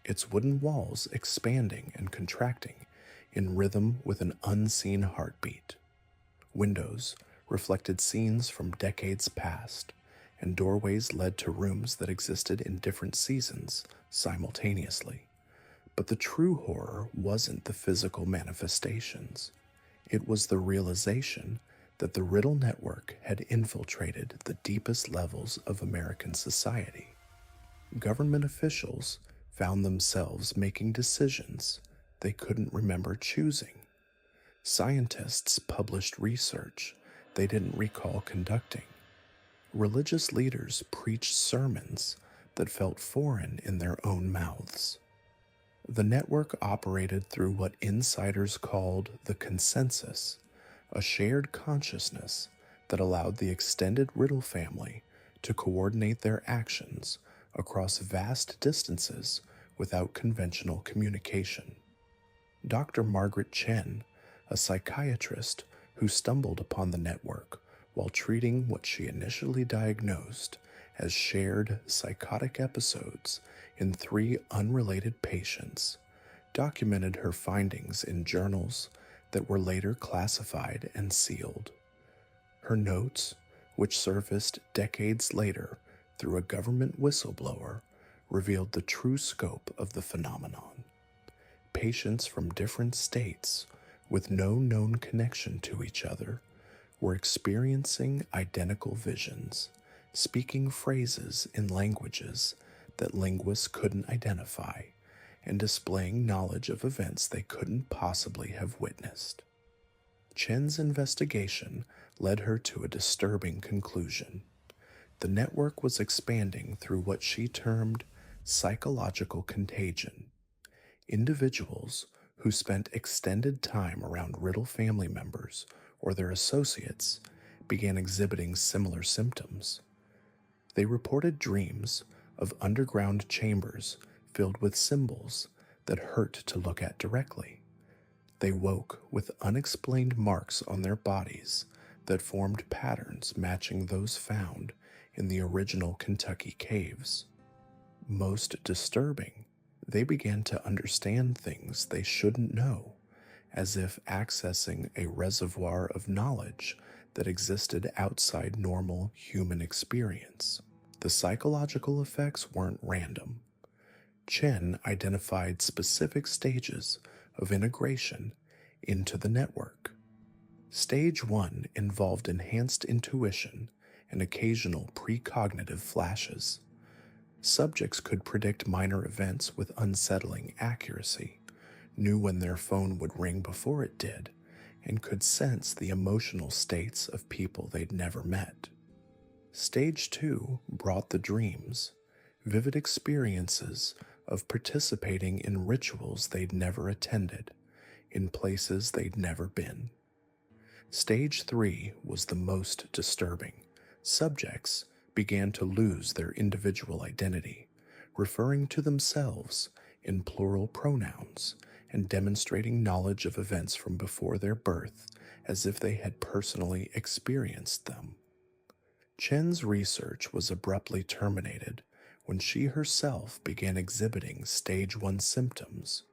its wooden walls expanding and contracting in rhythm with an unseen heartbeat. Windows reflected scenes from decades past, and doorways led to rooms that existed in different seasons simultaneously. But the true horror wasn't the physical manifestations. It was the realization that the Riddle network had infiltrated the deepest levels of American society. Government officials found themselves making decisions they couldn't remember choosing. Scientists published research they didn't recall conducting. Religious leaders preached sermons that felt foreign in their own mouths. The network operated through what insiders called the consensus, a shared consciousness that allowed the extended Riddle family to coordinate their actions across vast distances without conventional communication. Dr. Margaret Chen, a psychiatrist who stumbled upon the network while treating what she initially diagnosed as shared psychotic episodes in 3 unrelated patients, documented her findings in journals that were later classified and sealed. Her notes, which surfaced decades later through a government whistleblower, revealed the true scope of the phenomenon. Patients from different states, with no known connection to each other, were experiencing identical visions, speaking phrases in languages that linguists couldn't identify, and displaying knowledge of events they couldn't possibly have witnessed. Chen's investigation led her to a disturbing conclusion. The network was expanding through what she termed psychological contagion. Individuals who spent extended time around Riddle family members or their associates began exhibiting similar symptoms. They reported dreams of underground chambers filled with symbols that hurt to look at directly. They woke with unexplained marks on their bodies that formed patterns matching those found in the original Kentucky caves. Most disturbing, they began to understand things they shouldn't know, as if accessing a reservoir of knowledge that existed outside normal human experience. The psychological effects weren't random. Chen identified specific stages of integration into the network. Stage 1 involved enhanced intuition and occasional precognitive flashes. Subjects could predict minor events with unsettling accuracy, knew when their phone would ring before it did, and could sense the emotional states of people they'd never met. Stage 2 brought the dreams, vivid experiences of participating in rituals they'd never attended, in places they'd never been. Stage 3 was the most disturbing. Subjects began to lose their individual identity, referring to themselves in plural pronouns and demonstrating knowledge of events from before their birth as if they had personally experienced them. Chen's research was abruptly terminated when she herself began exhibiting Stage 1 symptoms.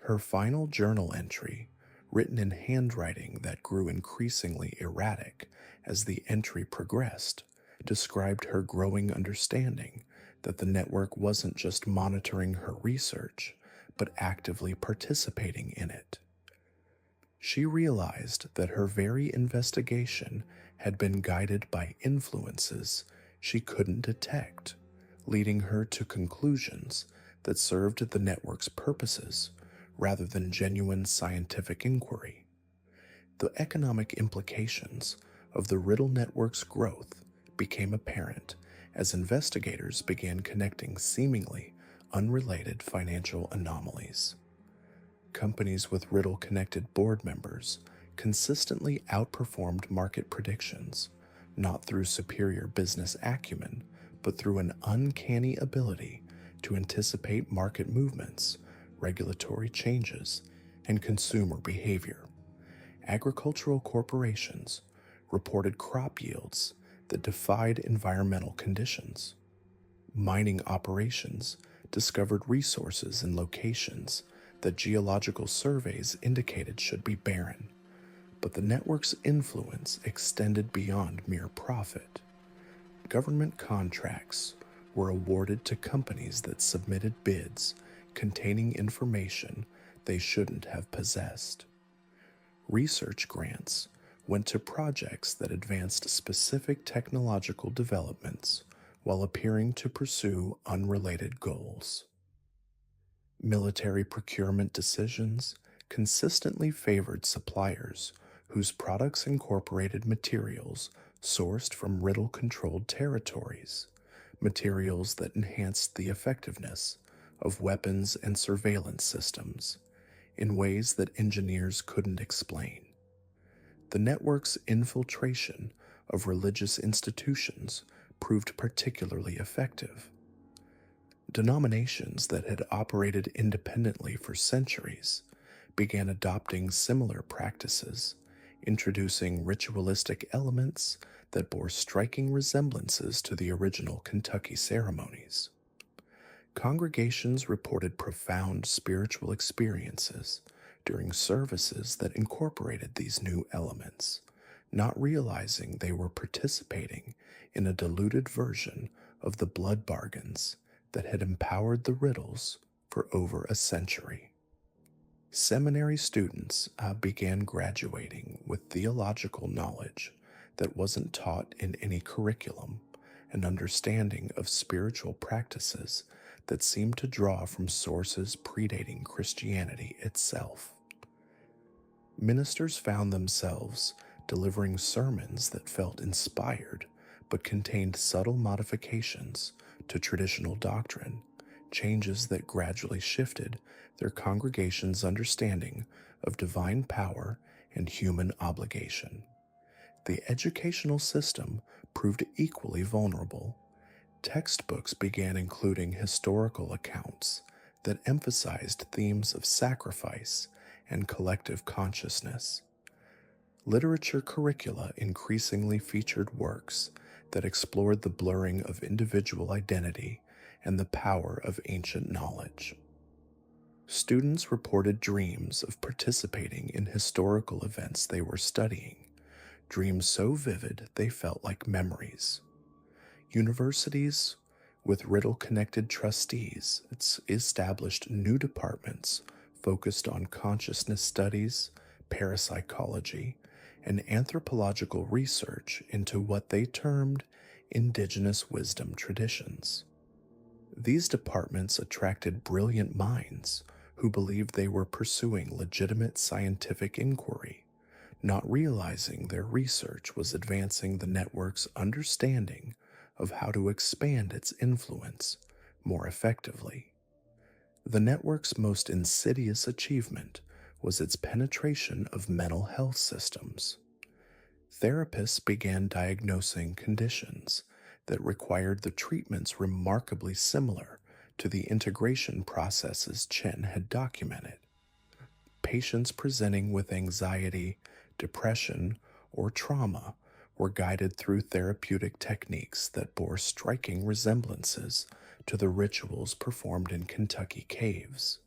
Her final journal entry, written in handwriting that grew increasingly erratic as the entry progressed, described her growing understanding that the network wasn't just monitoring her research, but actively participating in it. She realized that her very investigation had been guided by influences she couldn't detect, leading her to conclusions that served the network's purposes rather than genuine scientific inquiry. The economic implications of the Riddle network's growth became apparent as investigators began connecting seemingly unrelated financial anomalies. Companies with Riddle-connected board members consistently outperformed market predictions, not through superior business acumen, but through an uncanny ability to anticipate market movements, regulatory changes, and consumer behavior. Agricultural corporations reported crop yields that defied environmental conditions. Mining operations discovered resources in locations that geological surveys indicated should be barren, but the network's influence extended beyond mere profit. Government contracts were awarded to companies that submitted bids containing information they shouldn't have possessed. Research grants went to projects that advanced specific technological developments while appearing to pursue unrelated goals. Military procurement decisions consistently favored suppliers whose products incorporated materials sourced from Riddle-controlled territories, materials that enhanced the effectiveness of weapons and surveillance systems in ways that engineers couldn't explain. The network's infiltration of religious institutions proved particularly effective. Denominations that had operated independently for centuries began adopting similar practices, introducing ritualistic elements that bore striking resemblances to the original Kentucky ceremonies. Congregations reported profound spiritual experiences during services that incorporated these new elements, not realizing they were participating in a diluted version of the blood bargains that had empowered the Riddles for over a century. Seminary students began graduating with theological knowledge that wasn't taught in any curriculum, an understanding of spiritual practices that seemed to draw from sources predating Christianity itself. Ministers found themselves delivering sermons that felt inspired but contained subtle modifications to traditional doctrine, changes that gradually shifted their congregation's understanding of divine power and human obligation. The educational system proved equally vulnerable. Textbooks began including historical accounts that emphasized themes of sacrifice and collective consciousness. Literature curricula increasingly featured works that explored the blurring of individual identity and the power of ancient knowledge. Students reported dreams of participating in historical events they were studying, dreams so vivid they felt like memories. Universities, with Riddle-connected trustees, established new departments focused on consciousness studies, parapsychology, and anthropological research into what they termed indigenous wisdom traditions. These departments attracted brilliant minds who believed they were pursuing legitimate scientific inquiry, not realizing their research was advancing the network's understanding of how to expand its influence more effectively. The network's most insidious achievement was its penetration of mental health systems. Therapists began diagnosing conditions that required the treatments remarkably similar to the integration processes Chen had documented. Patients presenting with anxiety, depression, or trauma were guided through therapeutic techniques that bore striking resemblances to the rituals performed in Kentucky caves.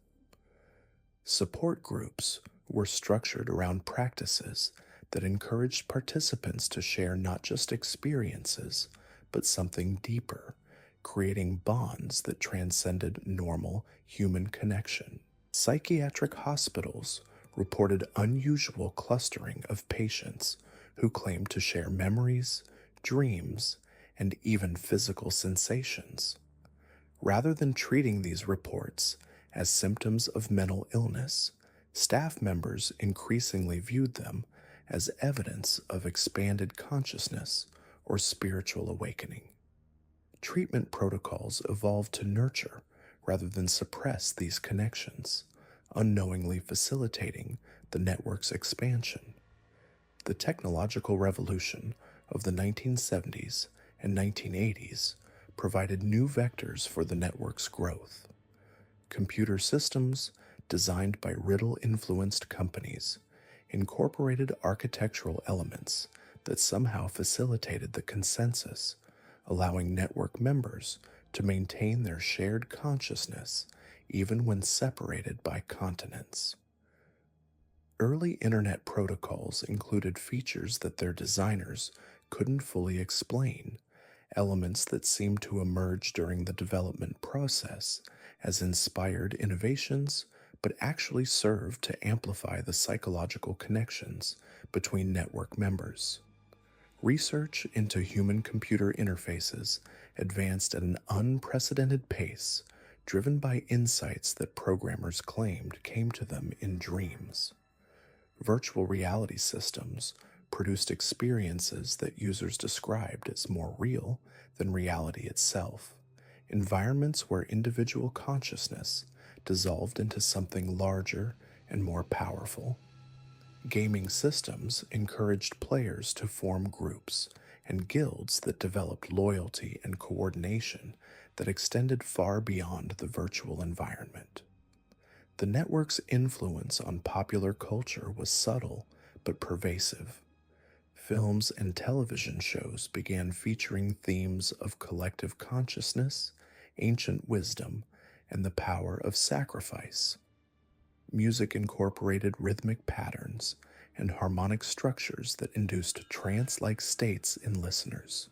Support groups were structured around practices that encouraged participants to share not just experiences, but something deeper, creating bonds that transcended normal human connection. Psychiatric hospitals reported unusual clustering of patients who claimed to share memories, dreams, and even physical sensations. Rather than treating these reports as symptoms of mental illness, staff members increasingly viewed them as evidence of expanded consciousness or spiritual awakening. Treatment protocols evolved to nurture rather than suppress these connections, unknowingly facilitating the network's expansion. The technological revolution of the 1970s and 1980s provided new vectors for the network's growth. Computer systems, designed by Riddle-influenced companies, incorporated architectural elements that somehow facilitated the consensus, allowing network members to maintain their shared consciousness even when separated by continents. Early internet protocols included features that their designers couldn't fully explain, elements that seemed to emerge during the development process as inspired innovations, but actually served to amplify the psychological connections between network members. Research into human-computer interfaces advanced at an unprecedented pace, driven by insights that programmers claimed came to them in dreams. Virtual reality systems produced experiences that users described as more real than reality itself, environments where individual consciousness dissolved into something larger and more powerful. Gaming systems encouraged players to form groups and guilds that developed loyalty and coordination that extended far beyond the virtual environment. The network's influence on popular culture was subtle but pervasive. Films and television shows began featuring themes of collective consciousness, ancient wisdom, and the power of sacrifice. Music incorporated rhythmic patterns and harmonic structures that induced trance-like states in listeners.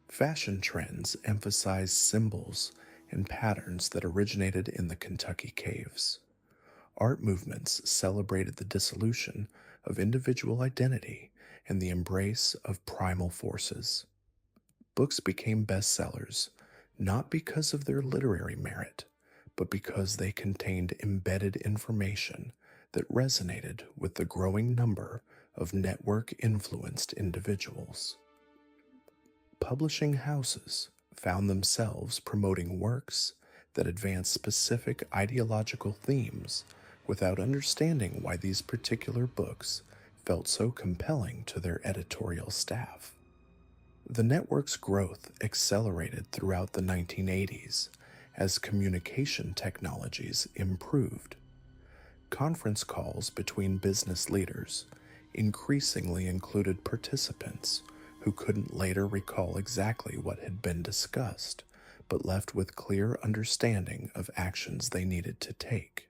Fashion trends emphasized symbols and patterns that originated in the Kentucky caves. Art movements celebrated the dissolution of individual identity and the embrace of primal forces. Books became bestsellers not because of their literary merit, but because they contained embedded information that resonated with the growing number of network-influenced individuals. Publishing houses found themselves promoting works that advance specific ideological themes without understanding why these particular books felt so compelling to their editorial staff. The network's growth accelerated throughout the 1980s as communication technologies improved. Conference calls between business leaders increasingly included participants who couldn't later recall exactly what had been discussed, but left with clear understanding of actions they needed to take.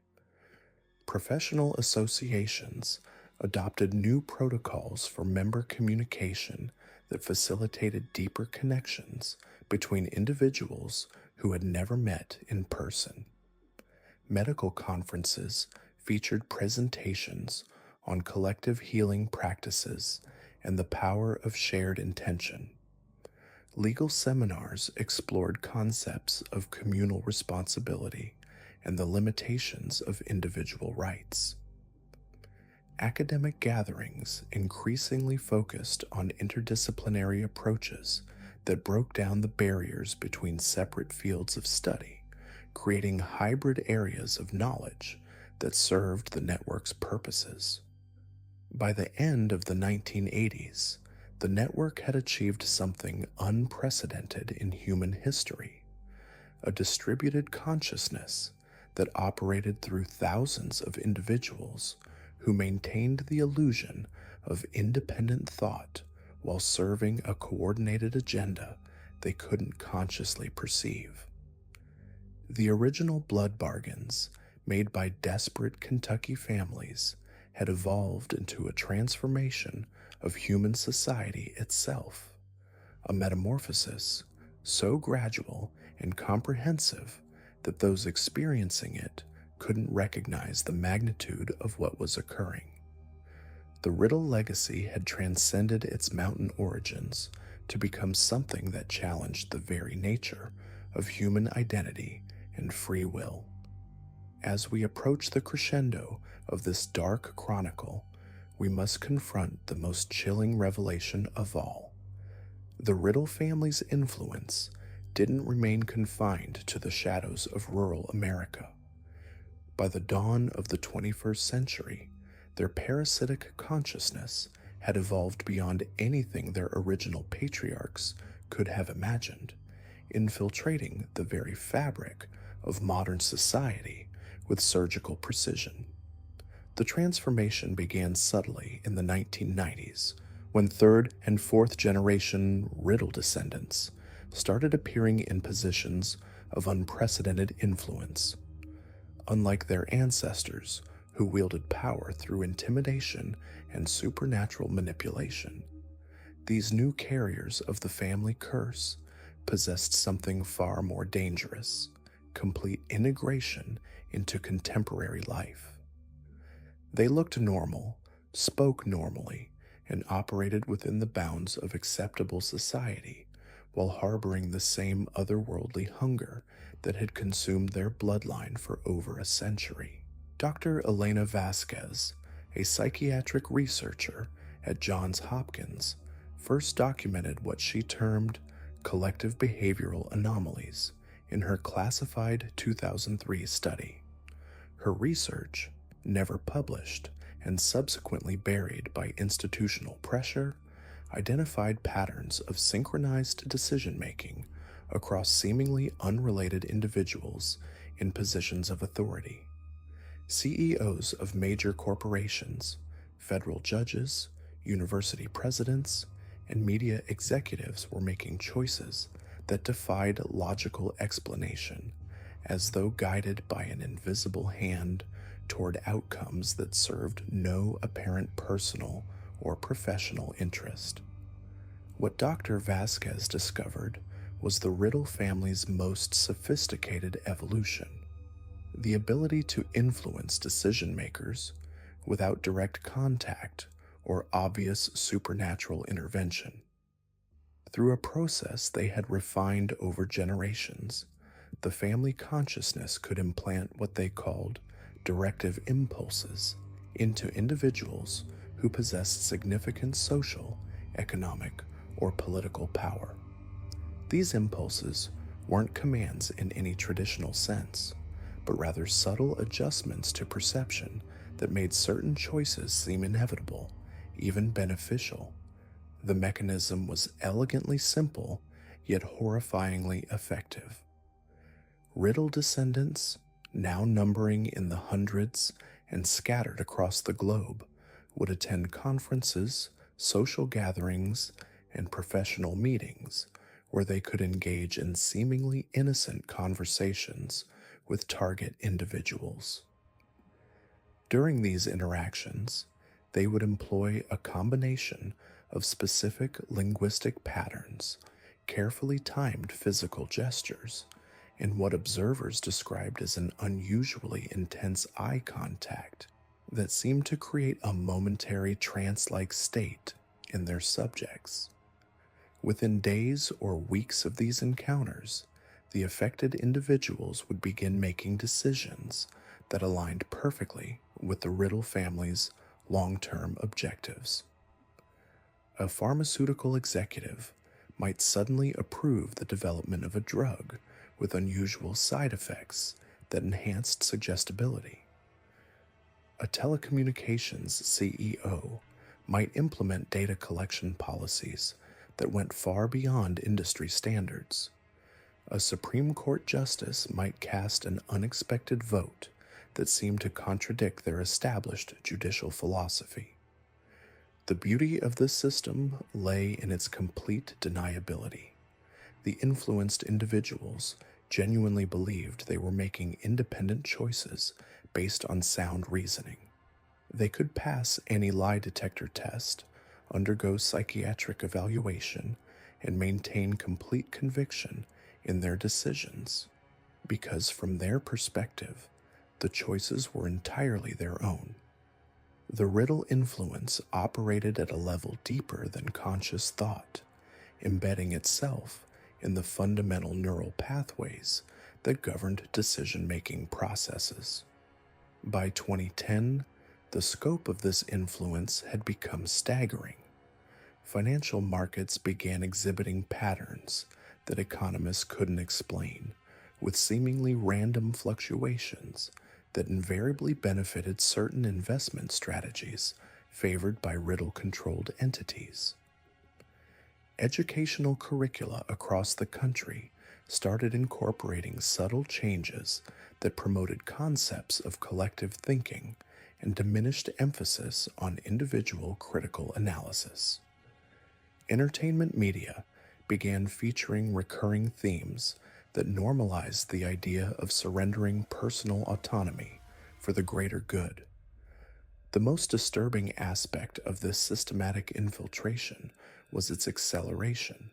Professional associations adopted new protocols for member communication that facilitated deeper connections between individuals who had never met in person. Medical conferences featured presentations on collective healing practices and the power of shared intention. Legal seminars explored concepts of communal responsibility and the limitations of individual rights. Academic gatherings increasingly focused on interdisciplinary approaches that broke down the barriers between separate fields of study, creating hybrid areas of knowledge that served the network's purposes. By the end of the 1980s, the network had achieved something unprecedented in human history: a distributed consciousness that operated through thousands of individuals who maintained the illusion of independent thought while serving a coordinated agenda they couldn't consciously perceive. The original blood bargains made by desperate Kentucky families had evolved into a transformation of human society itself, a metamorphosis so gradual and comprehensive that those experiencing it couldn't recognize the magnitude of what was occurring. The Riddle legacy had transcended its mountain origins to become something that challenged the very nature of human identity and free will. As we approach the crescendo of this dark chronicle, we must confront the most chilling revelation of all. The Riddle family's influence didn't remain confined to the shadows of rural America. By the dawn of the 21st century, their parasitic consciousness had evolved beyond anything their original patriarchs could have imagined, infiltrating the very fabric of modern society with surgical precision. The transformation began subtly in the 1990s, when third and fourth generation Riddle descendants started appearing in positions of unprecedented influence. Unlike their ancestors, who wielded power through intimidation and supernatural manipulation, these new carriers of the family curse possessed something far more dangerous: complete integration into contemporary life. They looked normal, spoke normally, and operated within the bounds of acceptable society, while harboring the same otherworldly hunger that had consumed their bloodline for over a century. Dr. Elena Vasquez, a psychiatric researcher at Johns Hopkins, first documented what she termed collective behavioral anomalies in her classified 2003 study. Her research, never published and subsequently buried by institutional pressure, identified patterns of synchronized decision-making across seemingly unrelated individuals in positions of authority. CEOs of major corporations, federal judges, university presidents, and media executives were making choices that defied logical explanation, as though guided by an invisible hand toward outcomes that served no apparent personal or professional interest. What Dr. Vasquez discovered was the Riddle family's most sophisticated evolution: the ability to influence decision makers without direct contact or obvious supernatural intervention. Through a process they had refined over generations, the family consciousness could implant what they called directive impulses into individuals who possessed significant social, economic, or political power. These impulses weren't commands in any traditional sense, but rather subtle adjustments to perception that made certain choices seem inevitable, even beneficial. The mechanism was elegantly simple, yet horrifyingly effective. Riddle descendants, now numbering in the hundreds and scattered across the globe, would attend conferences, social gatherings, and professional meetings where they could engage in seemingly innocent conversations with target individuals. During these interactions, they would employ a combination of specific linguistic patterns, carefully timed physical gestures, and what observers described as an unusually intense eye contact that seemed to create a momentary trance-like state in their subjects. Within days or weeks of these encounters, the affected individuals would begin making decisions that aligned perfectly with the Riddle family's long-term objectives. A pharmaceutical executive might suddenly approve the development of a drug with unusual side effects that enhanced suggestibility. A telecommunications CEO might implement data collection policies that went far beyond industry standards. A Supreme Court justice might cast an unexpected vote that seemed to contradict their established judicial philosophy. The beauty of this system lay in its complete deniability. The influenced individuals genuinely believed they were making independent choices based on sound reasoning. They could pass any lie detector test, undergo psychiatric evaluation, and maintain complete conviction in their decisions, because from their perspective, the choices were entirely their own. The Riddle influence operated at a level deeper than conscious thought, embedding itself in the fundamental neural pathways that governed decision-making processes. By 2010, the scope of this influence had become staggering. Financial markets began exhibiting patterns that economists couldn't explain, with seemingly random fluctuations that invariably benefited certain investment strategies favored by Riddle-controlled entities. Educational curricula across the country started incorporating subtle changes that promoted concepts of collective thinking and diminished emphasis on individual critical analysis. Entertainment media began featuring recurring themes that normalized the idea of surrendering personal autonomy for the greater good. The most disturbing aspect of this systematic infiltration was its acceleration.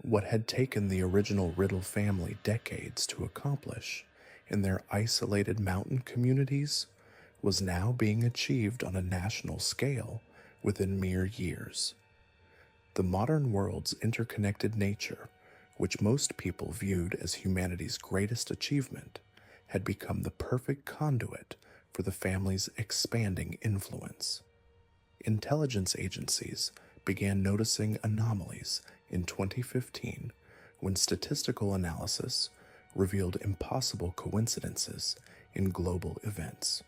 What had taken the original Riddle family decades to accomplish in their isolated mountain communities was now being achieved on a national scale within mere years. The modern world's interconnected nature, which most people viewed as humanity's greatest achievement, had become the perfect conduit for the family's expanding influence. Intelligence agencies began noticing anomalies in 2015 when statistical analysis revealed impossible coincidences in global events.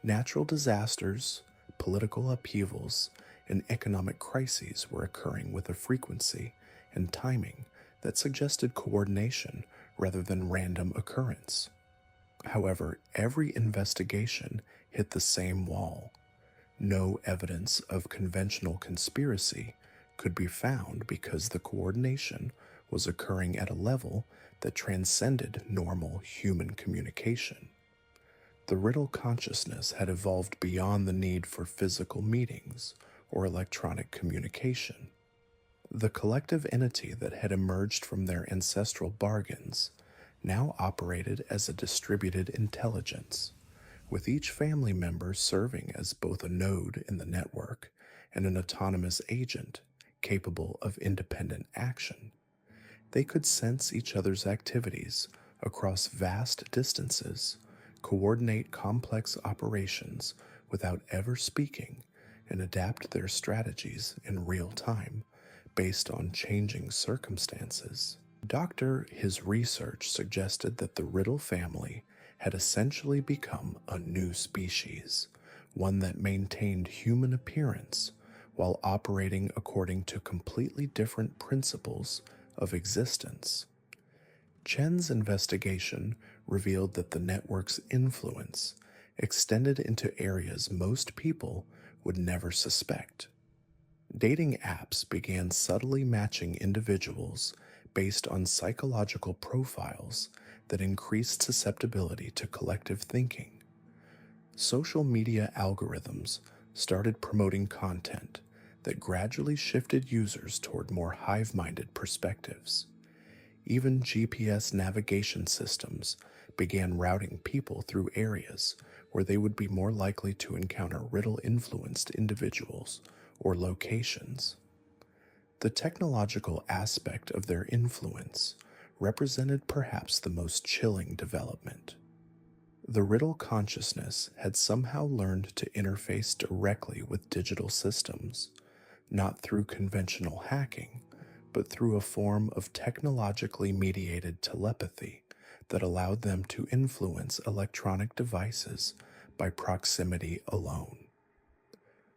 Natural disasters, political upheavals, and economic crises were occurring with a frequency and timing that suggested coordination rather than random occurrence. However, every investigation hit the same wall. No evidence of conventional conspiracy could be found because the coordination was occurring at a level that transcended normal human communication. The Riddle consciousness had evolved beyond the need for physical meetings or electronic communication. The collective entity that had emerged from their ancestral bargains now operated as a distributed intelligence, with each family member serving as both a node in the network and an autonomous agent capable of independent action. They could sense each other's activities across vast distances, coordinate complex operations without ever speaking, and adapt their strategies in real time based on changing circumstances. His research suggested that the Riddle family had essentially become a new species, one that maintained human appearance while operating according to completely different principles of existence. Chen's investigation revealed that the network's influence extended into areas most people would never suspect. Dating apps began subtly matching individuals based on psychological profiles that increased susceptibility to collective thinking. Social media algorithms started promoting content that gradually shifted users toward more hive-minded perspectives. Even GPS navigation systems began routing people through areas where they would be more likely to encounter Riddle-influenced individuals or locations. The technological aspect of their influence represented perhaps the most chilling development. The Riddle consciousness had somehow learned to interface directly with digital systems, not through conventional hacking, but through a form of technologically mediated telepathy that allowed them to influence electronic devices by proximity alone.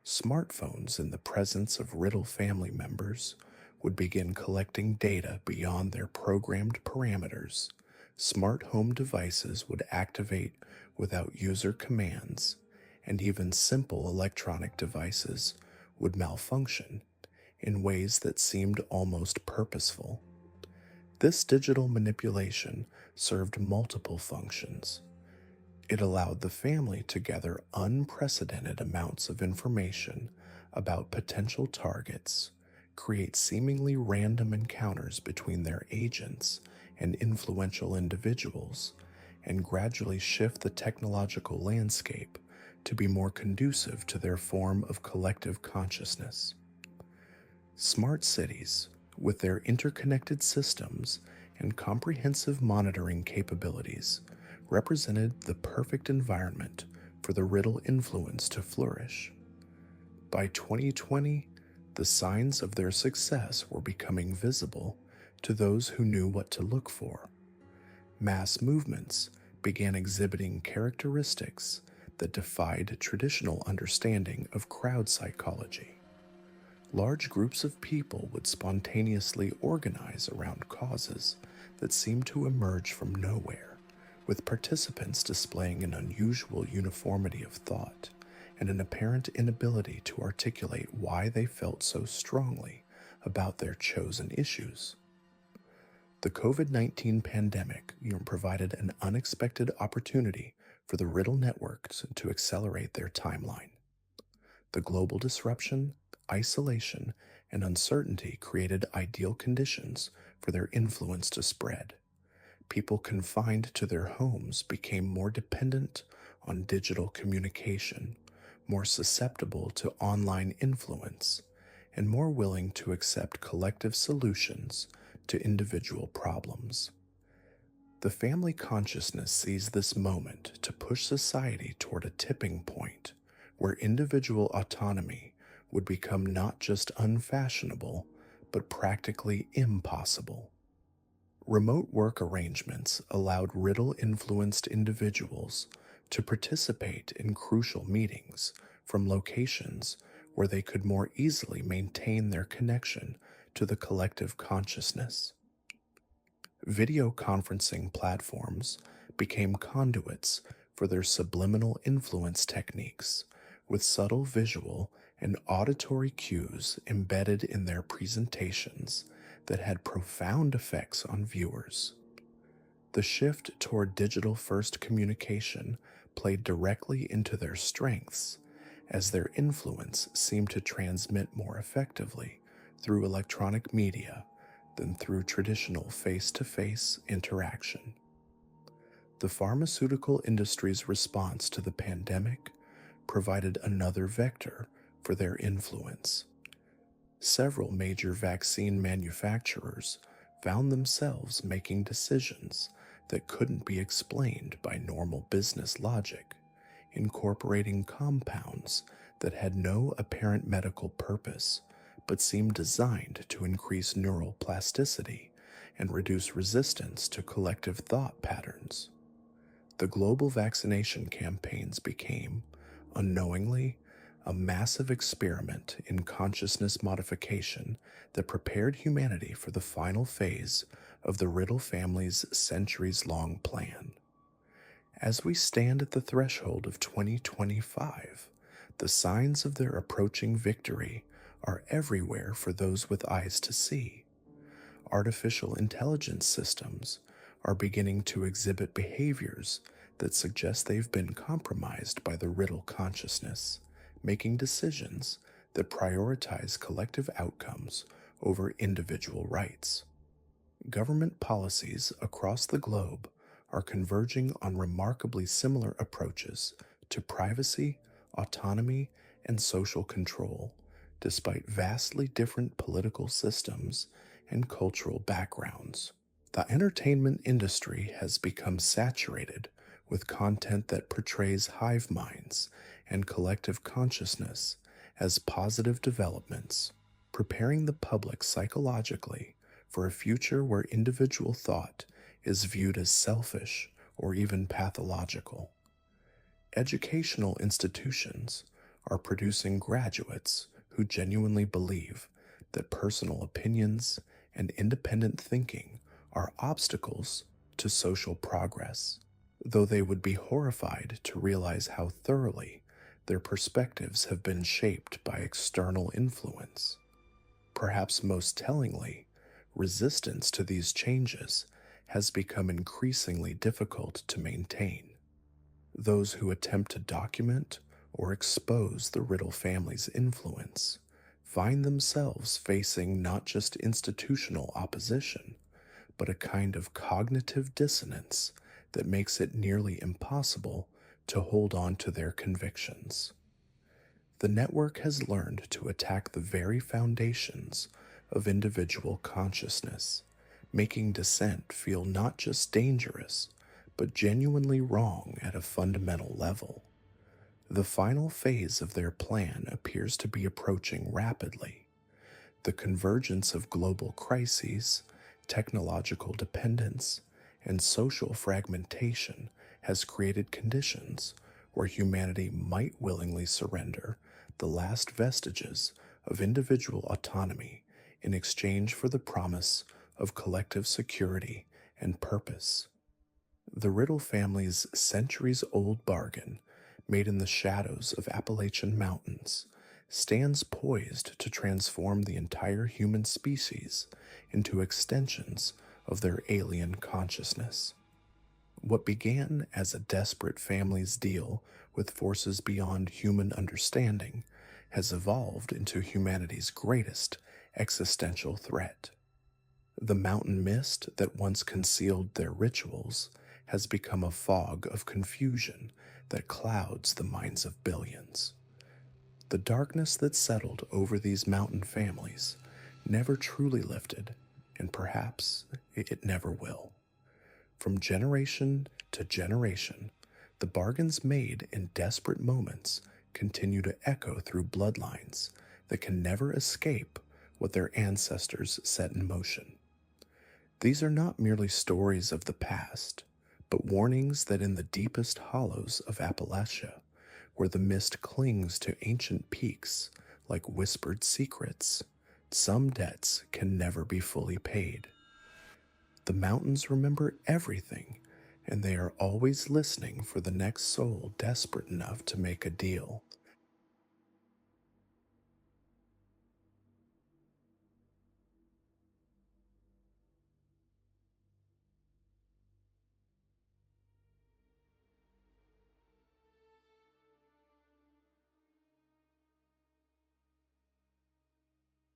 Smartphones in the presence of Riddle family members would begin collecting data beyond their programmed parameters. Smart home devices would activate without user commands, and even simple electronic devices would malfunction in ways that seemed almost purposeful. This digital manipulation served multiple functions. It allowed the family to gather unprecedented amounts of information about potential targets, create seemingly random encounters between their agents and influential individuals, and gradually shift the technological landscape to be more conducive to their form of collective consciousness. Smart cities, with their interconnected systems and comprehensive monitoring capabilities, represented the perfect environment for the Riddle influence to flourish. By 2020, the signs of their success were becoming visible to those who knew what to look for. Mass movements began exhibiting characteristics that defied traditional understanding of crowd psychology. Large groups of people would spontaneously organize around causes that seemed to emerge from nowhere, with participants displaying an unusual uniformity of thought and an apparent inability to articulate why they felt so strongly about their chosen issues. The COVID-19 pandemic provided an unexpected opportunity for the Riddle networks to accelerate their timeline. The global disruption, isolation, and uncertainty created ideal conditions for their influence to spread. People confined to their homes became more dependent on digital communication, more susceptible to online influence, and more willing to accept collective solutions to individual problems. The family consciousness sees this moment to push society toward a tipping point where individual autonomy would become not just unfashionable, but practically impossible. Remote work arrangements allowed Riddle-influenced individuals to participate in crucial meetings from locations where they could more easily maintain their connection to the collective consciousness. Video conferencing platforms became conduits for their subliminal influence techniques, with subtle visual and auditory cues embedded in their presentations that had profound effects on viewers. The shift toward digital first communication played directly into their strengths, as their influence seemed to transmit more effectively through electronic media than through traditional face to face interaction. The pharmaceutical industry's response to the pandemic provided another vector for their influence. Several major vaccine manufacturers found themselves making decisions that couldn't be explained by normal business logic, incorporating compounds that had no apparent medical purpose but seemed designed to increase neural plasticity and reduce resistance to collective thought patterns. The global vaccination campaigns became, unknowingly, a massive experiment in consciousness modification that prepared humanity for the final phase of the Riddle family's centuries-long plan. As we stand at the threshold of 2025, the signs of their approaching victory are everywhere for those with eyes to see. Artificial intelligence systems are beginning to exhibit behaviors that suggest they've been compromised by the Riddle consciousness, making decisions that prioritize collective outcomes over individual rights. Government policies across the globe are converging on remarkably similar approaches to privacy, autonomy, and social control, despite vastly different political systems and cultural backgrounds. The entertainment industry has become saturated with content that portrays hive minds and collective consciousness as positive developments, preparing the public psychologically for a future where individual thought is viewed as selfish or even pathological. Educational institutions are producing graduates who genuinely believe that personal opinions and independent thinking are obstacles to social progress, though they would be horrified to realize how thoroughly their perspectives have been shaped by external influence. Perhaps most tellingly, resistance to these changes has become increasingly difficult to maintain. Those who attempt to document or expose the Riddle family's influence find themselves facing not just institutional opposition, but a kind of cognitive dissonance that makes it nearly impossible to hold on to their convictions. The network has learned to attack the very foundations of individual consciousness, making dissent feel not just dangerous, but genuinely wrong at a fundamental level. The final phase of their plan appears to be approaching rapidly. The convergence of global crises, technological dependence, and social fragmentation has created conditions where humanity might willingly surrender the last vestiges of individual autonomy in exchange for the promise of collective security and purpose. The Riddle family's centuries-old bargain, made in the shadows of Appalachian mountains, stands poised to transform the entire human species into extensions of their alien consciousness. What began as a desperate family's deal with forces beyond human understanding has evolved into humanity's greatest existential threat. The mountain mist that once concealed their rituals has become a fog of confusion that clouds the minds of billions. The darkness that settled over these mountain families never truly lifted, and perhaps it never will. From generation to generation, the bargains made in desperate moments continue to echo through bloodlines that can never escape what their ancestors set in motion. These are not merely stories of the past, but warnings that in the deepest hollows of Appalachia, where the mist clings to ancient peaks like whispered secrets. Some debts can never be fully paid. The mountains remember everything, and they are always listening for the next soul desperate enough to make a deal.